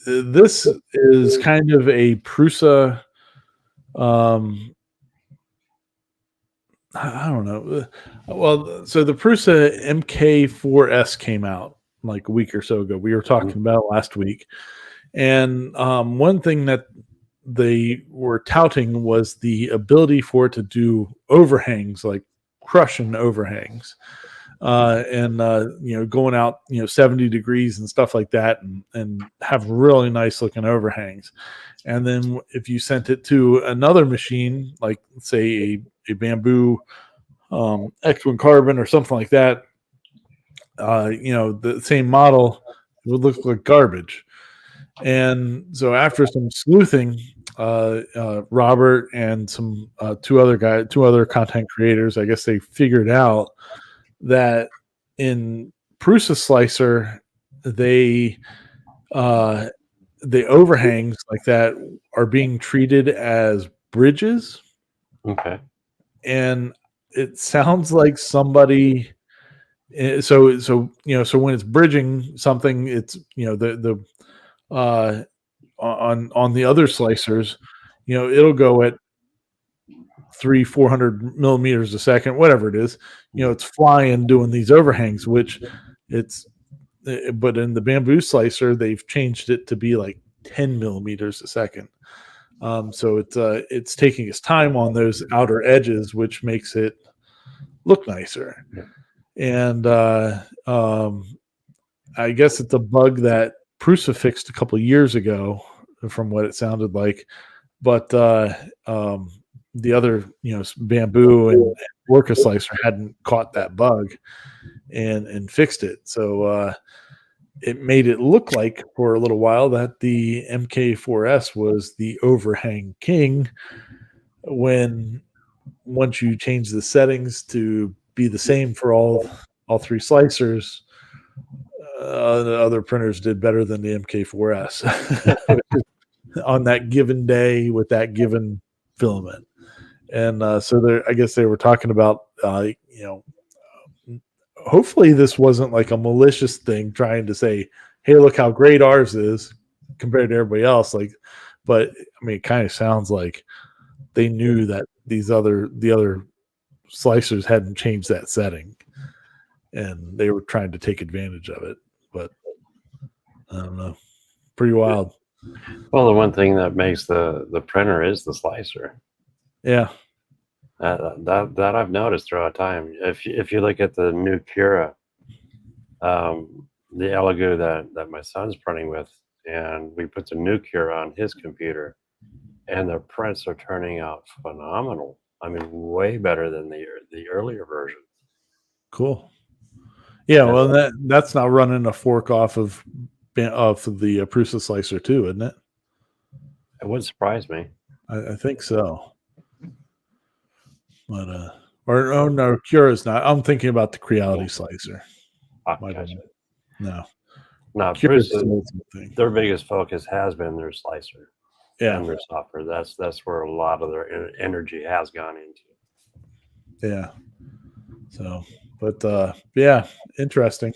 this is kind of a Prusa, I don't know. Well, so the Prusa MK4S came out like a week or so ago. We were talking about it last week. And one thing that they were touting was the ability for it to do overhangs, like crushing overhangs, and going out 70 degrees and stuff like that, and have really nice looking overhangs. And then if you sent it to another machine, like say a bamboo X1 carbon or something like that, the same model, it would look like garbage. And so after some sleuthing, Robert and some two other content creators, I guess they figured out that in Prusa Slicer, the overhangs like that are being treated as bridges. Okay. And it sounds like somebody. So when it's bridging something, it's on the other slicers, it'll go at 300-400 millimeters a second, whatever it is. It's flying doing these overhangs, but in the bamboo slicer, they've changed it to be like 10 millimeters a second. So it's taking its time on those outer edges, which makes it look nicer. Yeah. And I guess it's a bug that Prusa fixed a couple of years ago, from what it sounded like. But the other, bamboo and Orca slicer hadn't caught that bug and fixed it. So it made it look like for a little while that the MK4S was the overhang king, when once you change the settings to be the same for all three slicers, the other printers did better than the MK4S on that given day with that given filament. And so I guess they were talking about, hopefully this wasn't like a malicious thing trying to say, hey, look how great ours is compared to everybody else. But I mean, it kind of sounds like they knew that the other slicers hadn't changed that setting, and they were trying to take advantage of it. But I don't know, pretty wild. Well, the one thing that makes the printer is the slicer. Yeah. That I've noticed throughout time. If you look at the new Cura, the Elegoo that my son's printing with, and we put the new Cura on his computer, and the prints are turning out phenomenal. I mean, way better than the earlier version. Cool. Yeah, well, that's now running a fork off of the Prusa slicer too, isn't it? It would surprise me. I think so. but or oh no, Cura's not. I'm thinking about the Creality slicer. Might have Gotcha. been. No, Cura's Bruce's, still something. their biggest focus has been their slicer Yeah, and their software. That's where a lot of their energy has gone into. yeah. So, but yeah, interesting.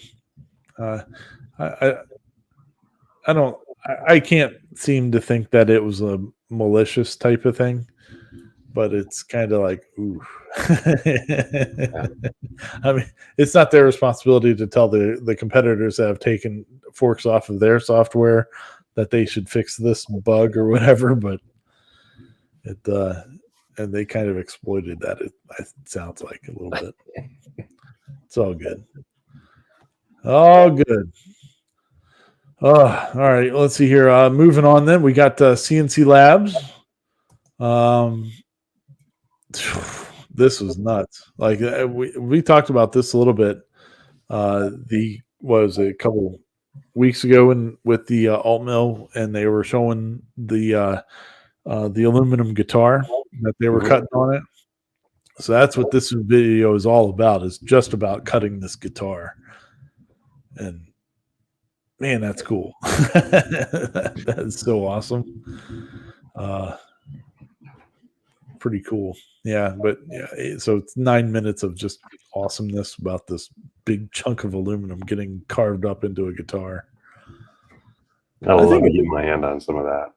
I I don't. I can't seem to think that it was a malicious type of thing, but it's kind of like, ooh. I mean, it's not their responsibility to tell the competitors that have taken forks off of their software that they should fix this bug or whatever, but it and they kind of exploited that. It sounds like a little bit. It's all good. All good. All right. Let's see here. Moving on, then we got CNC Labs. This was nuts. Like we talked about this a little bit. Was a couple weeks ago with the alt mill, and they were showing the aluminum guitar that they were cutting on it. So that's what this video is all about. Is just about cutting this guitar, and man, that's cool. That is so awesome. Pretty cool. Yeah, but yeah, so it's 9 minutes of just awesomeness about this big chunk of aluminum getting carved up into a guitar. I'd love to get my hand on some of that.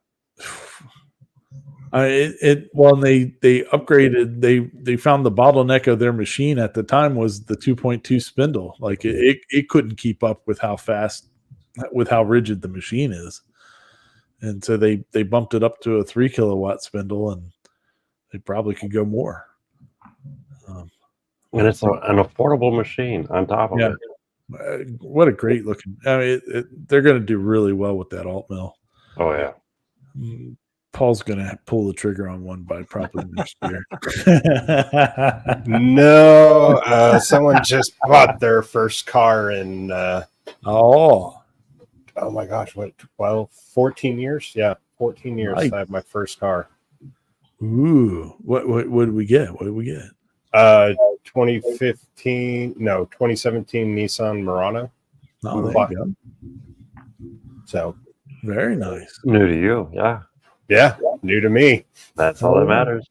Well, they upgraded. They found the bottleneck of their machine at the time was the 2.2 spindle. Like it couldn't keep up with how rigid the machine is, and so they bumped it up to a 3 kilowatt spindle, and they probably could go more. And it's an affordable machine on top of it. What a great looking! I mean, they're going to do really well with that alt mill. Oh yeah. Paul's going to pull the trigger on one by probably next year. No, someone just bought their first car in oh my gosh, what 14 years? Yeah, 14 years. Nice. I have my first car. Ooh, what did we get? What did we get? 2017 Nissan Murano. Oh, there you go. So very nice. New to you, yeah. Yeah, new to me. That's all that matters.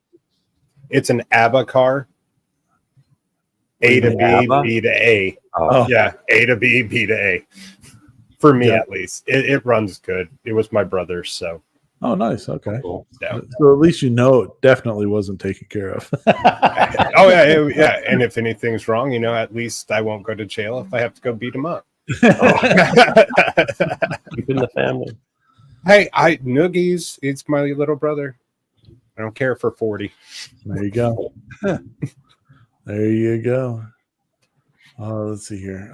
It's an ABBA car. A to B, ABBA? B to A. Oh. Yeah, A to B, B to A. For me, at least. It runs good. It was my brother's, so. Oh, nice. Okay. Cool. Yeah. So at least you know it definitely wasn't taken care of. Oh, yeah. And if anything's wrong, at least I won't go to jail if I have to go beat him up. Keep in the family. Hey, Noogies, it's my little brother. I don't care for 40. There you go. There you go. Let's see here.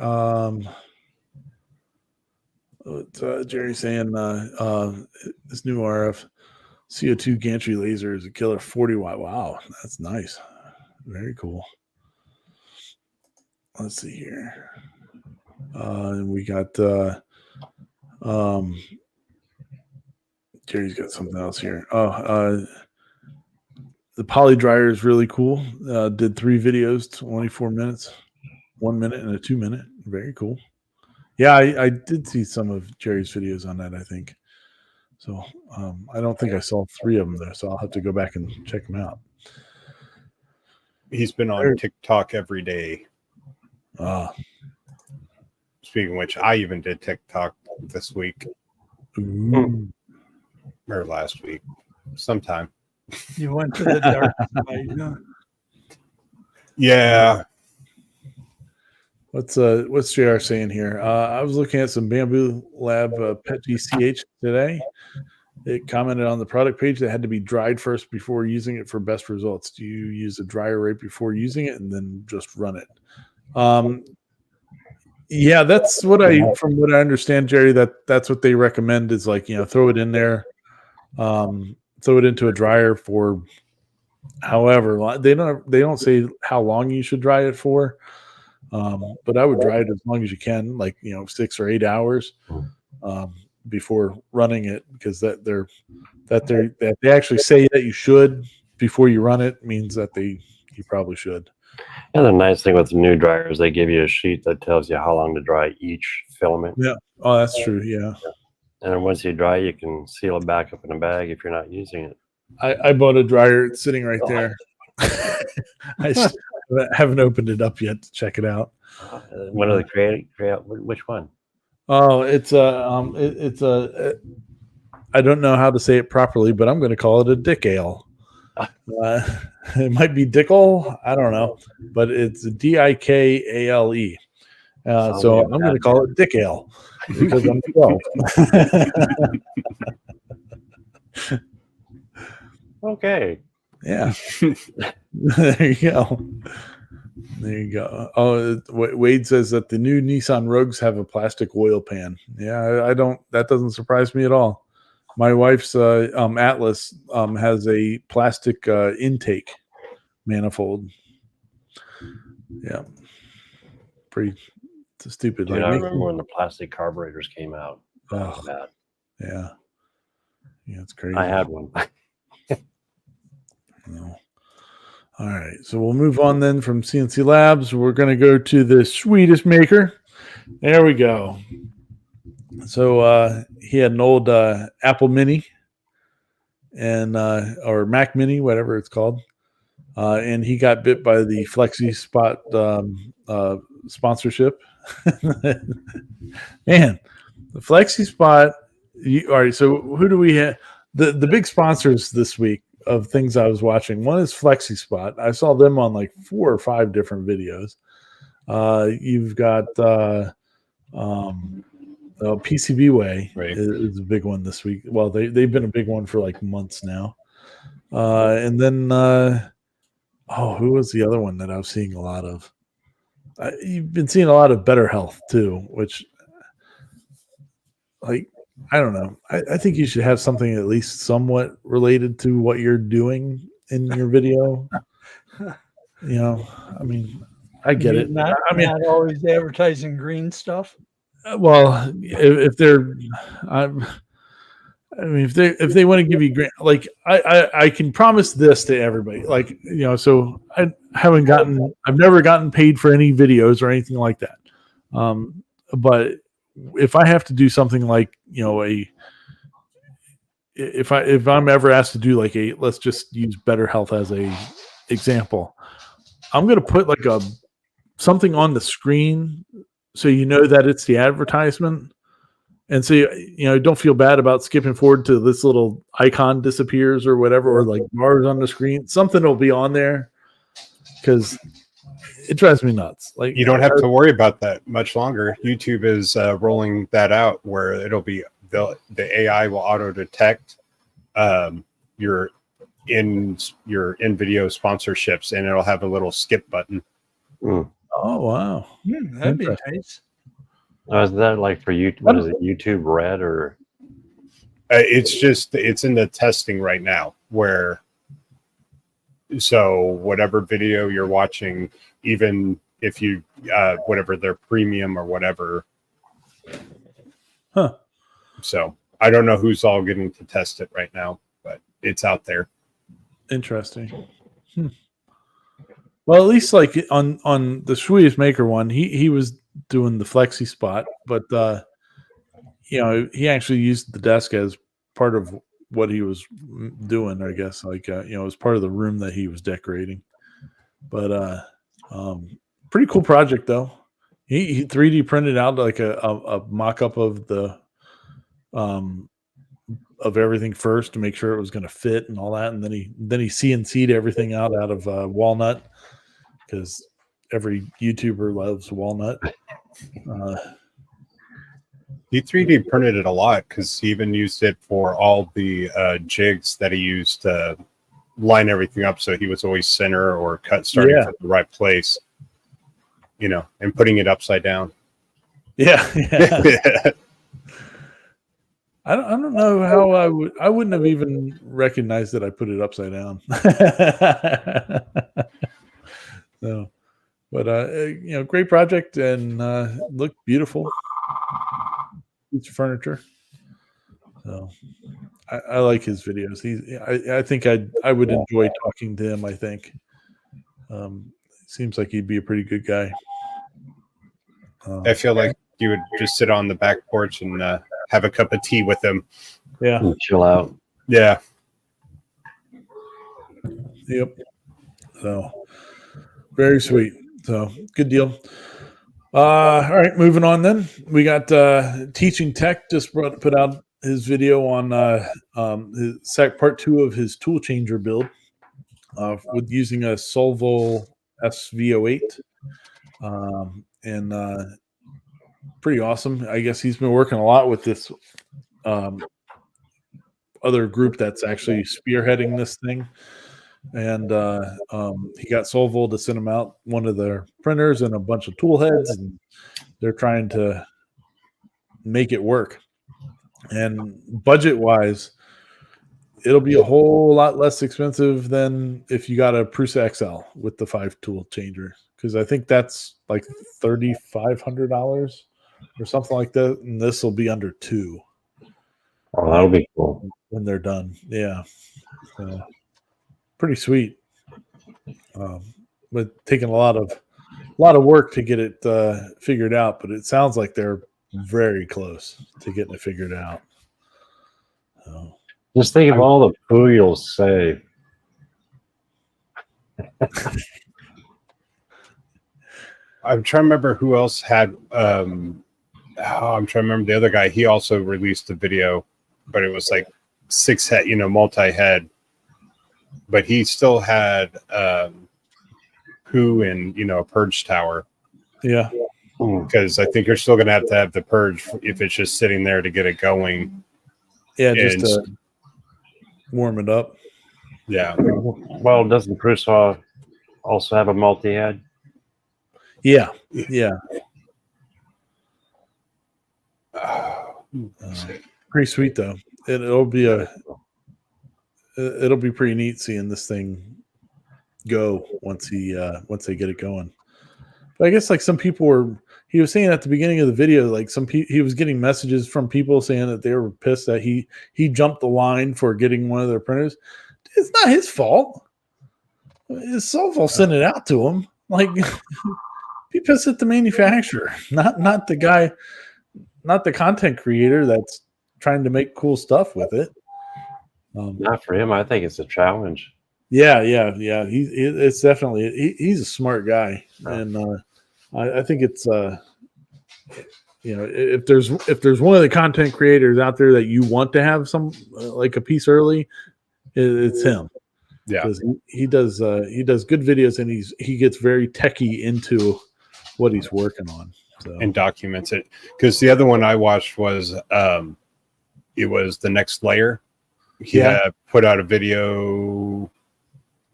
Jerry's saying this new RF CO2 gantry laser is a killer 40 watt. Wow, that's nice. Very cool. Let's see here. And we got Jerry's got something else here. The poly dryer is really cool. Did 3 videos, 24 minutes, 1 minute and a 2 minute. Very cool. Yeah, I did see some of Jerry's videos on that, I think. So I don't think I saw 3 of them there, so I'll have to go back and check them out. He's been on TikTok every day. Speaking of which, I even did TikTok this week. Ooh. Or last week. Sometime. You went to the dark side. Huh? Yeah. What's JR saying here? I was looking at some Bamboo Lab PET GCH today. It commented on the product page that had to be dried first before using it for best results. Do you use a dryer right before using it and then just run it? Yeah, that's from what I understand, Jerry, that's what they recommend is like, throw it in there, throw it into a dryer for however they don't say how long you should dry it for. But I would dry it as long as you can, like 6 or 8 hours before running it, because that they actually say that you should before you run it means that they you probably should. And the nice thing with the new dryers, they give you a sheet that tells you how long to dry each filament. Yeah. Oh, that's true. Yeah. And then once you dry, you can seal it back up in a bag if you're not using it. I bought a dryer. It's sitting right there. I just haven't opened it up yet to check it out. One of the create which one? Oh, it's a I don't know how to say it properly, but I'm going to call it a dick ale. It might be Dickel. I don't know, but it's Dikale. So I'm going to call it Dick Ale because I'm 12. Okay. Yeah. There you go. There you go. Oh, Wade says that the new Nissan Rogues have a plastic oil pan. Yeah, I don't. That doesn't surprise me at all. My wife's Atlas has a plastic intake manifold. Yeah, pretty stupid. Dude, I remember when the plastic carburetors came out. Oh, yeah, it's crazy. I had one. No. All right, so we'll move on then from CNC Labs. We're going to go to the Swedish maker. There we go. So he had an old Apple Mini and or Mac Mini, whatever it's called, and he got bit by the Flexi Spot sponsorship. Man, the Flexi Spot. All right, so who do we have? The big sponsors this week of things I was watching. One is Flexi Spot. I saw them on like 4 or 5 different videos. You've got PCB Way is a big one this week. Well, they've been a big one for like months now. And then who was the other one that I was seeing a lot of? You've been seeing a lot of Better Health too, which like I don't know. I think you should have something at least somewhat related to what you're doing in your video. You know, I mean, I get it. Not always advertising green stuff. Well, if they're, I mean, if they want to give you grant, like I can promise this to everybody, like so I've never gotten paid for any videos or anything like that. But if I have to do something like if I'm ever asked to do like let's just use Better Health as a example, I'm gonna put like something on the screen so you know that it's the advertisement, and so don't feel bad about skipping forward to this little icon disappears or whatever, or like bars on the screen. Something will be on there because it drives me nuts. Like you don't have to worry about that much longer. YouTube is rolling that out where it'll be the AI will auto detect your in video sponsorships, and it'll have a little skip button. Oh wow, that'd be nice. Is that like for YouTube? What is it? YouTube Red or? It's in the testing right now. So whatever video you're watching, even if you whatever their premium or whatever. Huh. So I don't know who's all getting to test it right now, but it's out there. Interesting. Well, at least like on the Swedish maker one, he was doing the Flexi Spot, but he actually used the desk as part of what he was doing, I guess, like it was part of the room that he was decorating. But pretty cool project though. He 3D printed out like a mock-up of the of everything first to make sure it was going to fit and all that, and then he CNC'd everything out of walnut, because every YouTuber loves walnut. He 3D printed it a lot because he even used it for all the jigs that he used to line everything up, so he was always center or cut starting from the right place, and putting it upside down. Yeah. I don't know how I wouldn't have even recognized that I put it upside down. So, but great project and looked beautiful. Piece of furniture. So I like his videos. I think I would enjoy talking to him. I think Seems like he'd be a pretty good guy. I feel like you would just sit on the back porch and have a cup of tea with him. Yeah. And chill out. Yeah. Yep. So very sweet. So good deal. All right, moving on then. We got Teaching Tech just put out his video on his part 2 of his tool changer build with using a Solvo SV08. And pretty awesome. I guess he's been working a lot with this other group that's actually spearheading this thing. And he got Solvo to send him out one of their printers and a bunch of tool heads, and they're trying to make it work. And budget-wise, it'll be a whole lot less expensive than if you got a Prusa XL with the 5 tool changer, because I think that's like $3,500 or something like that, and this will be under $2,000. Oh, that'll be cool when they're done. Yeah, pretty sweet. But taking a lot of work to get it figured out, but it sounds like they're very close to getting it figured out. So, just think of all the poo you'll save. I'm trying to remember who else had. I'm trying to remember the other guy. He also released a video, but it was like 6 head, multi-head. But he still had poo and a purge tower. Yeah, because I think you're still going to have the purge if it's just sitting there to get it going. Yeah, just to warm it up. Yeah. Well, doesn't Prusa also have a multi-head? Yeah. Pretty sweet though. It'll be pretty neat seeing this thing go once they get it going. But I guess like some people he was saying at the beginning of the video, like he was getting messages from people saying that they were pissed that he jumped the line for getting one of their printers. It's not his fault. It's Solvo sent it out to him. Like, be pissed at the manufacturer, not the guy, not the content creator that's trying to make cool stuff with it. Not for him. I think it's a challenge. Yeah. It's definitely he's a smart guy, and I think it's if there's one of the content creators out there that you want to have some like a piece early, it's him. Yeah, because he does good videos, and he gets very techie into what he's working on, and documents it. Because the other one I watched was it was The Next Layer. He had put out a video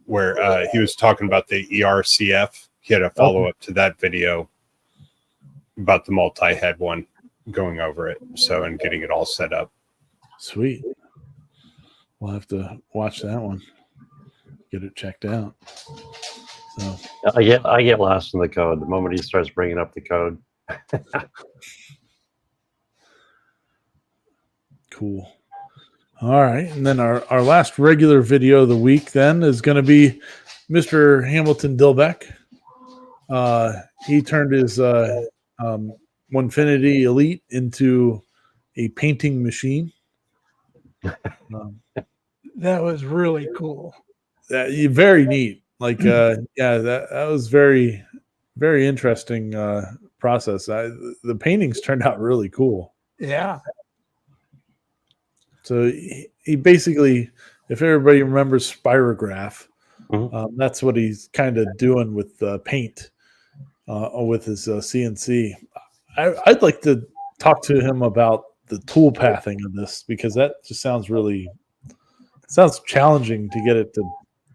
where he was talking about the ERCF. He had a follow up to that video about the multi-head one, going over it, and getting it all set up. Sweet. We'll have to watch that one. Get it checked out. So I get lost in the code the moment he starts bringing up the code. Cool. All right, and then our last regular video of the week then is going to be Mr. Hamilton Dilbeck. He turned his Onefinity Elite into a painting machine. That was really cool. Very neat. Like, that was very, very interesting process. The paintings turned out really cool. Yeah. So he basically, if everybody remembers Spirograph, that's what he's kind of doing with paint with his CNC. I'd like to talk to him about the tool pathing of this, because that just sounds challenging to get it to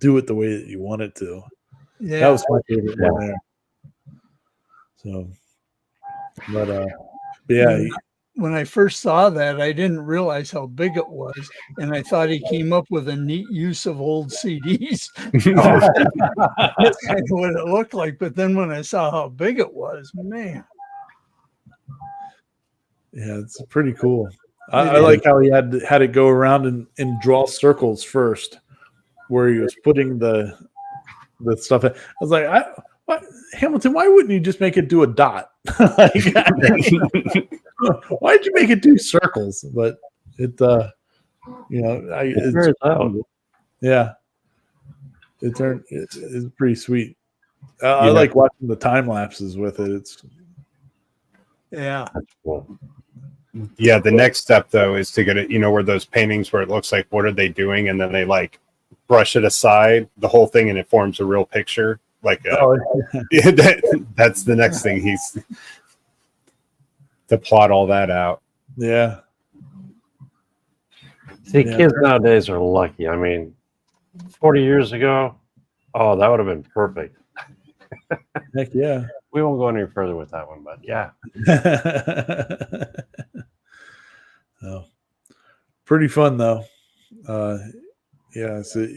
do it the way that you want it to. Yeah, that was my favorite one there. So, but when I first saw that, I didn't realize how big it was, and I thought he came up with a neat use of old CDs. That's kind of what it looked like. But then when I saw how big it was, man. Yeah, it's pretty cool. I like how he had it go around and draw circles first, where he was putting the the stuff. I was like, Hamilton, why wouldn't you just make it do a dot? Like, why'd you make it do circles? But it, yeah, it's pretty sweet. I like watching the time lapses with it. It's That's cool. Yeah, the next step though is to get it, where those paintings where it looks like what are they doing, and then they like brush it aside, the whole thing, and it forms a real picture. Like that's the next thing he's to plot all that out. Yeah. See, kids nowadays are lucky. I mean, 40 years ago, that would have been perfect. Heck yeah. We won't go any further with that one, but yeah. Pretty fun though. Yeah, so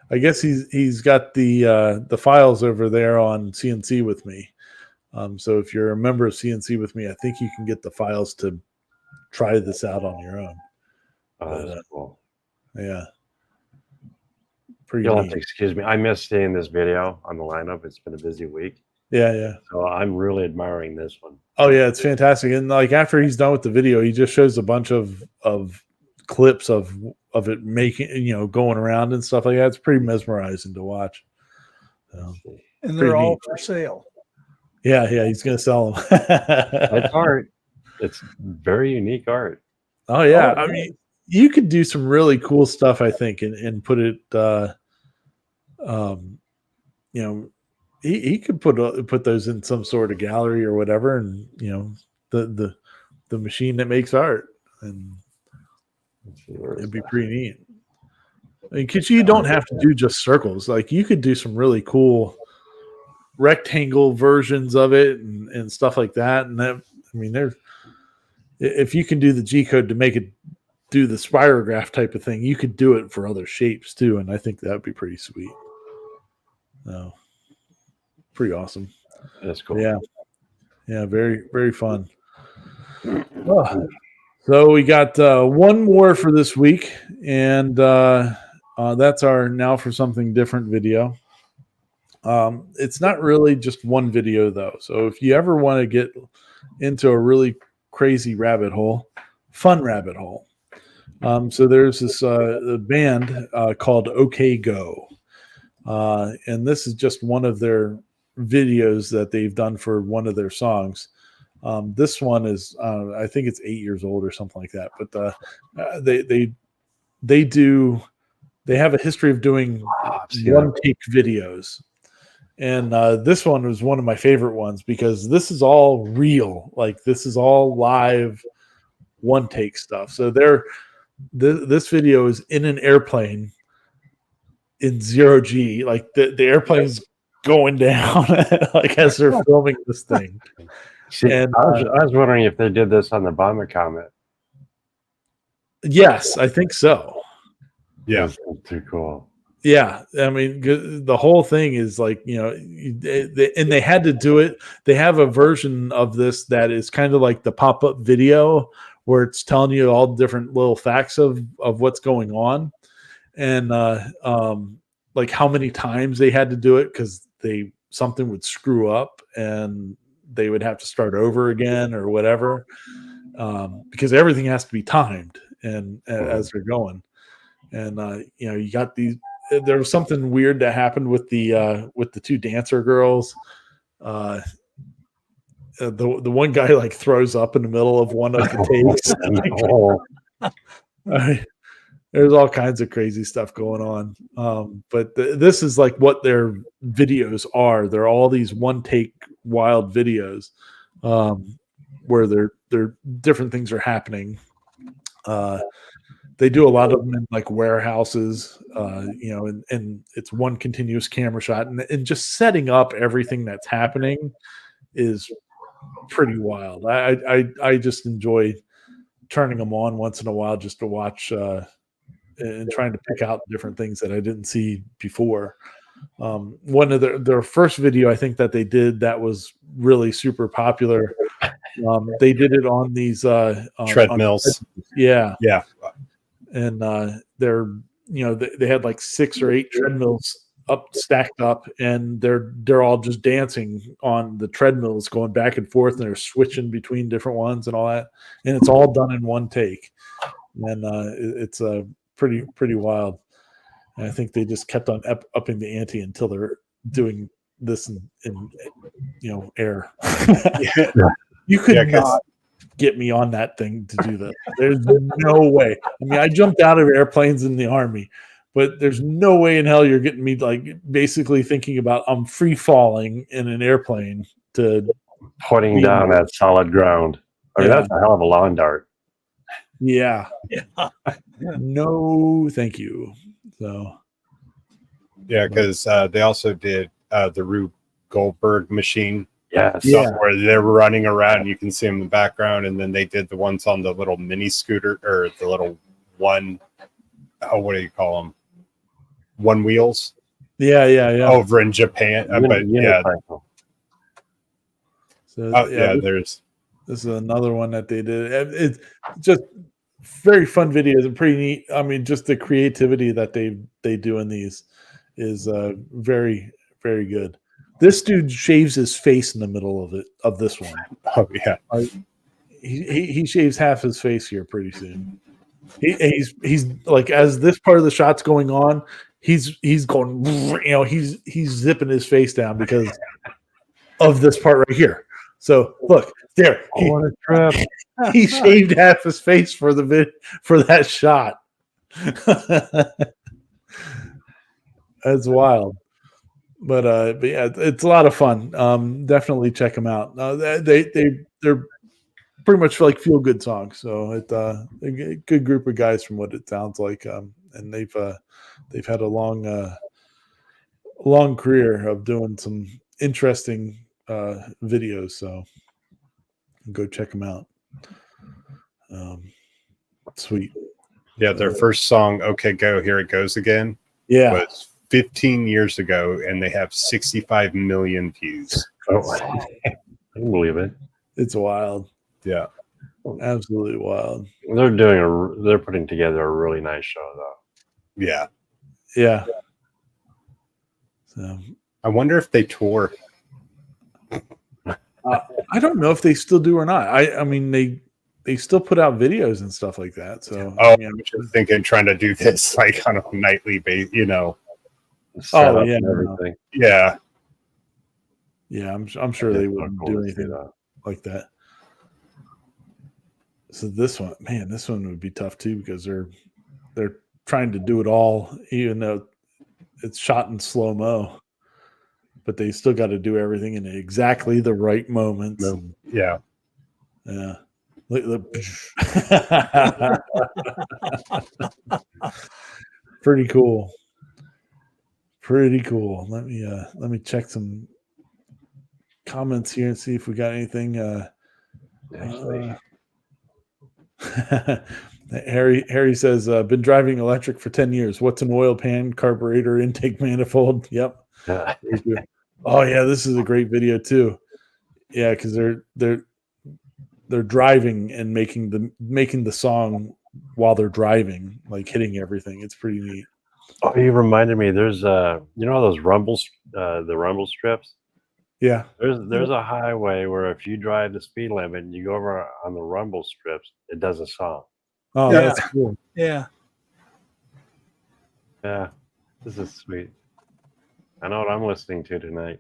I guess he's got the files over there on CNC with me. So if you're a member of CNC with me, I think you can get the files to try this out on your own. That's cool. Yeah. You'll have to excuse me. I missed seeing this video on the lineup. It's been a busy week. Yeah. So I'm really admiring this one. Oh yeah, it's fantastic. And like after he's done with the video, he just shows a bunch of clips of it making, going around and stuff like that. It's pretty mesmerizing to watch. So, and they're all for sale. Yeah, he's gonna sell them. It's art. It's very unique art. Oh yeah, I mean, you could do some really cool stuff, I think, and put it. He could put those in some sort of gallery or whatever, and the machine that makes art, and it'd be pretty neat. Because you don't have to do just circles. Like you could do some really cool rectangle versions of it and stuff like that. And that, I mean, if you can do the G code to make it do the spirograph type of thing, you could do it for other shapes too. And I think that would be pretty sweet. No, pretty awesome. That's cool. Yeah. Very, very fun. So we got one more for this week, and that's our Now for Something Different video. It's not really just one video though. So if you ever want to get into a really crazy rabbit hole, fun rabbit hole. So there's this a band called OK Go. And this is just one of their videos that they've done for one of their songs. This one is, I think it's 8 years old or something like that, but they have a history of doing one take videos. And this one was one of my favorite ones because this is all real. Like this is all live one take stuff. So this video is in an airplane in 0G, like the airplane's going down like as they're filming this thing. See, and I was wondering if they did this on the Bomber Comet. Yes, I think so. Yeah, that's too cool. Yeah, I mean, the whole thing is like, and they had to do it. They have a version of this that is kind of like the pop-up video where it's telling you all different little facts of what's going on, and like how many times they had to do it because something would screw up and they would have to start over again or whatever, because everything has to be timed and as they're going. And you got these. There was something weird that happened with the two dancer girls. The one guy like throws up in the middle of one of the takes. There's all kinds of crazy stuff going on. But this is like what their videos are. They're all these one take wild videos where they're different things are happening. They do a lot of them in like warehouses, and it's one continuous camera shot, and just setting up everything that's happening is pretty wild. I just enjoy turning them on once in a while just to watch and trying to pick out different things that I didn't see before. One of their first video I think that they did that was really super popular. They did it on these treadmills. Yeah. Yeah. And they had like 6 or 8 treadmills stacked up, and they're all just dancing on the treadmills, going back and forth, and they're switching between different ones and all that, and it's all done in one take, and it's pretty wild. And I think they just kept on upping the ante until they're doing this in air. You could not get me on that thing to do that. There's no way. I mean, I jumped out of airplanes in the Army, but there's no way in hell you're getting me like basically thinking about I'm free falling in an airplane to pointing down at solid ground. I mean, that's a hell of a lawn dart. Yeah. No, thank you. So. Yeah, because they also did the Rube Goldberg machine. Yes. Where they're running around, and you can see them in the background, and then they did the ones on the little mini scooter or the little one. Oh, what do you call them? One wheels. Yeah. Over in Japan, but yeah. So, this is another one that they did. It's just very fun videos and pretty neat. I mean, just the creativity that they do in these is very, very good. This dude shaves his face in the middle of this one. Oh yeah, he shaves half his face here pretty soon. He's like, as this part of the shot's going on, he's going, he's zipping his face down because of this part right here. So look there, what a trip! He shaved half his face for that shot. That's wild. But yeah, it's a lot of fun. Definitely check them out. They're pretty much like feel good songs. So it's a good group of guys from what it sounds like. And they've had a long career of doing some interesting videos. So go check them out. Sweet. Yeah, their first song, "Okay Go, Here It Goes Again," was 15 years ago, and they have 65 million views. Oh, I can believe it. It's wild. Yeah, absolutely wild. They're putting together a really nice show, though. Yeah. So I wonder if they tour. I don't know if they still do or not. I mean they still put out videos and stuff like that. So I'm just thinking trying to do this like on a nightly basis, Everything. Yeah. I'm sure they wouldn't do anything like that. So this one would be tough too, because they're trying to do it all, even though it's shot in slow-mo, but they still got to do everything in exactly the right moments. Yeah. Pretty cool. Let me check some comments here and see if we got anything. Harry says, been driving electric for 10 years. What's an oil pan, carburetor, intake manifold? Yep. Oh yeah, this is a great video too. Yeah, because they're driving and making the song while they're driving, like hitting everything. It's pretty neat. Oh, you reminded me. There's those rumbles, the rumble strips. Yeah. There's a highway where if you drive the speed limit and you go over on the rumble strips, it does a song. Oh, Yeah. That's cool. Yeah. Yeah, this is sweet. I know what I'm listening to tonight.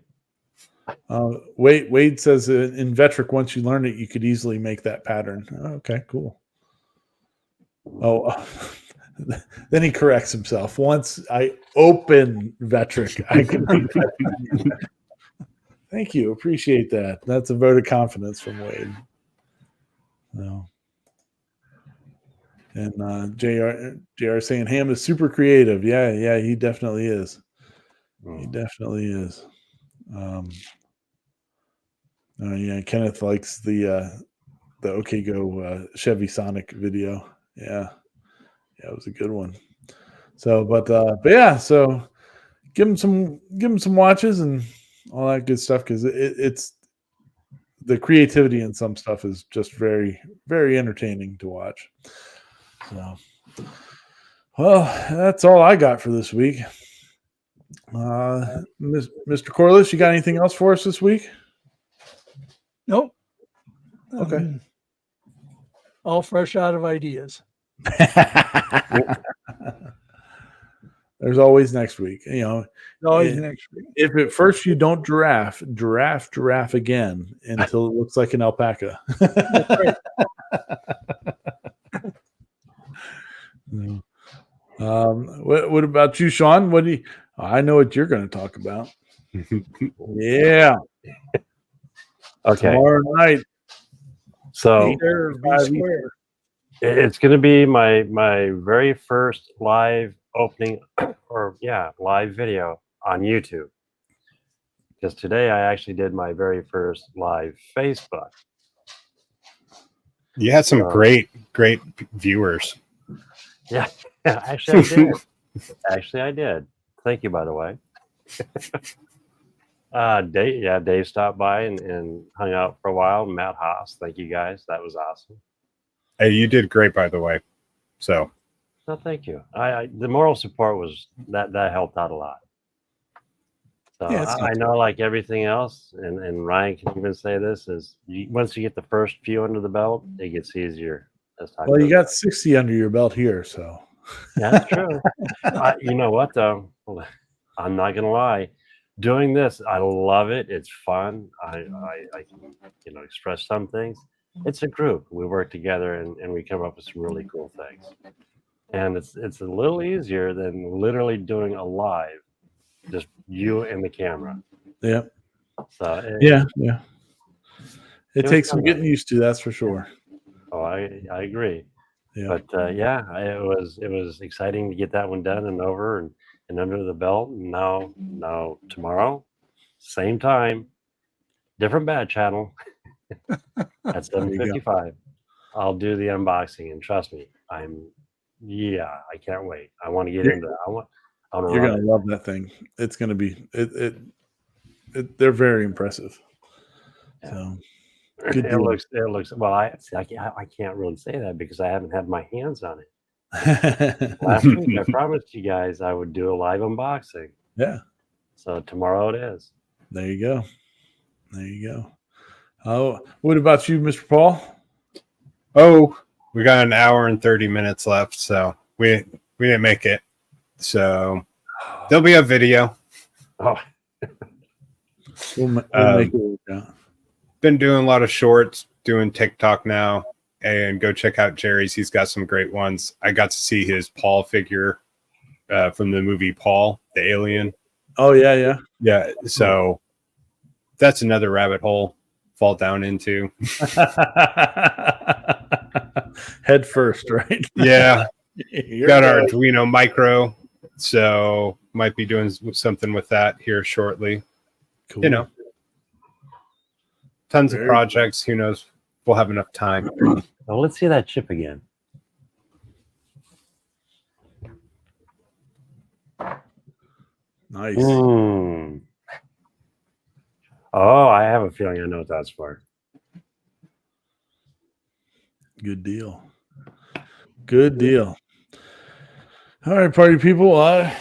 Wade says in Vetric, once you learn it, you could easily make that pattern. Okay, cool. Oh, then he corrects himself. Once I open Vetric, I can make that. Thank you. Appreciate that. That's a vote of confidence from Wade. No. And JR saying Ham is super creative. Yeah, he definitely is. He definitely is. Yeah, Kenneth likes the OK Go Chevy Sonic video. Yeah, it was a good one. So, but yeah, so give him some watches and all that good stuff, because it's the creativity in some stuff is just very, very entertaining to watch. So, well, that's all I got for this week. Mr. Corliss, you got anything else for us this week? Nope. Okay. All fresh out of ideas. There's always next week. Always next week. If at first you don't giraffe again until it looks like an alpaca. That's right. What about you, Sean? I know what you're going to talk about. Yeah. Okay. Tomorrow night. So it's going to be my very first live opening live video on YouTube. Because today I actually did my very first live Facebook. You had some great viewers. Yeah, actually I did. Actually I did. Thank you, by the way. Dave stopped by and hung out for a while. Matt Haas, thank you guys. That was awesome. Hey, you did great, by the way. So, no, thank you. The moral support was that helped out a lot. So yeah, I know, like everything else, and Ryan can even say this, is once you get the first few under the belt, it gets easier as time goes. You got 60 under your belt here, so that's true. You know what though? I'm not gonna lie. Doing this, I love it. It's fun. I can express some things. It's a group. We work together and we come up with some really cool things. And it's a little easier than literally doing a live, just you and the camera. Yeah. So yeah. It takes some getting used to, that's for sure. Oh, I agree. Yeah. But it was exciting to get that one done and over and under the belt. And now tomorrow, same time, different bad channel at 7:55. I'll do the unboxing, and trust me, I can't wait. I want to get into that. You're gonna love that thing. It's gonna be they're very impressive. Yeah. So it looks well. I can't really say that because I haven't had my hands on it. Last week I promised you guys I would do a live unboxing. Yeah. So tomorrow it is. There you go. Oh, what about you, Mr. Paul? Oh, we got an hour and 30 minutes left, so we didn't make it. So there'll be a video. Oh. We'll make it work out. Been doing a lot of shorts, doing TikTok now, and go check out Jerry's. He's got some great ones. I got to see his Paul figure from the movie Paul, the alien. Oh yeah. So that's another rabbit hole fall down into. Head first, right? Yeah. Got our Arduino Micro, so might be doing something with that here shortly. Cool. Tons of projects. Who knows? We'll have enough time. Well, let's see that chip again. Nice. Oh, I have a feeling I know what that's for. Good deal. All right, party people. I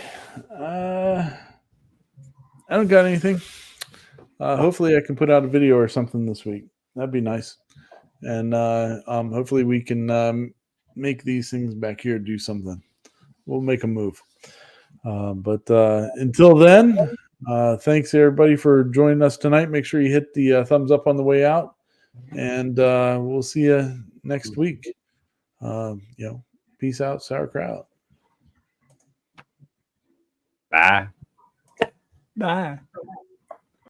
don't got anything. Hopefully I can put out a video or something this week. That'd be nice. And hopefully we can make these things back here do something. We'll make a move. But until then, thanks everybody for joining us tonight. Make sure you hit the thumbs up on the way out, and we'll see you next week. Peace out, sauerkraut. Bye. Bye.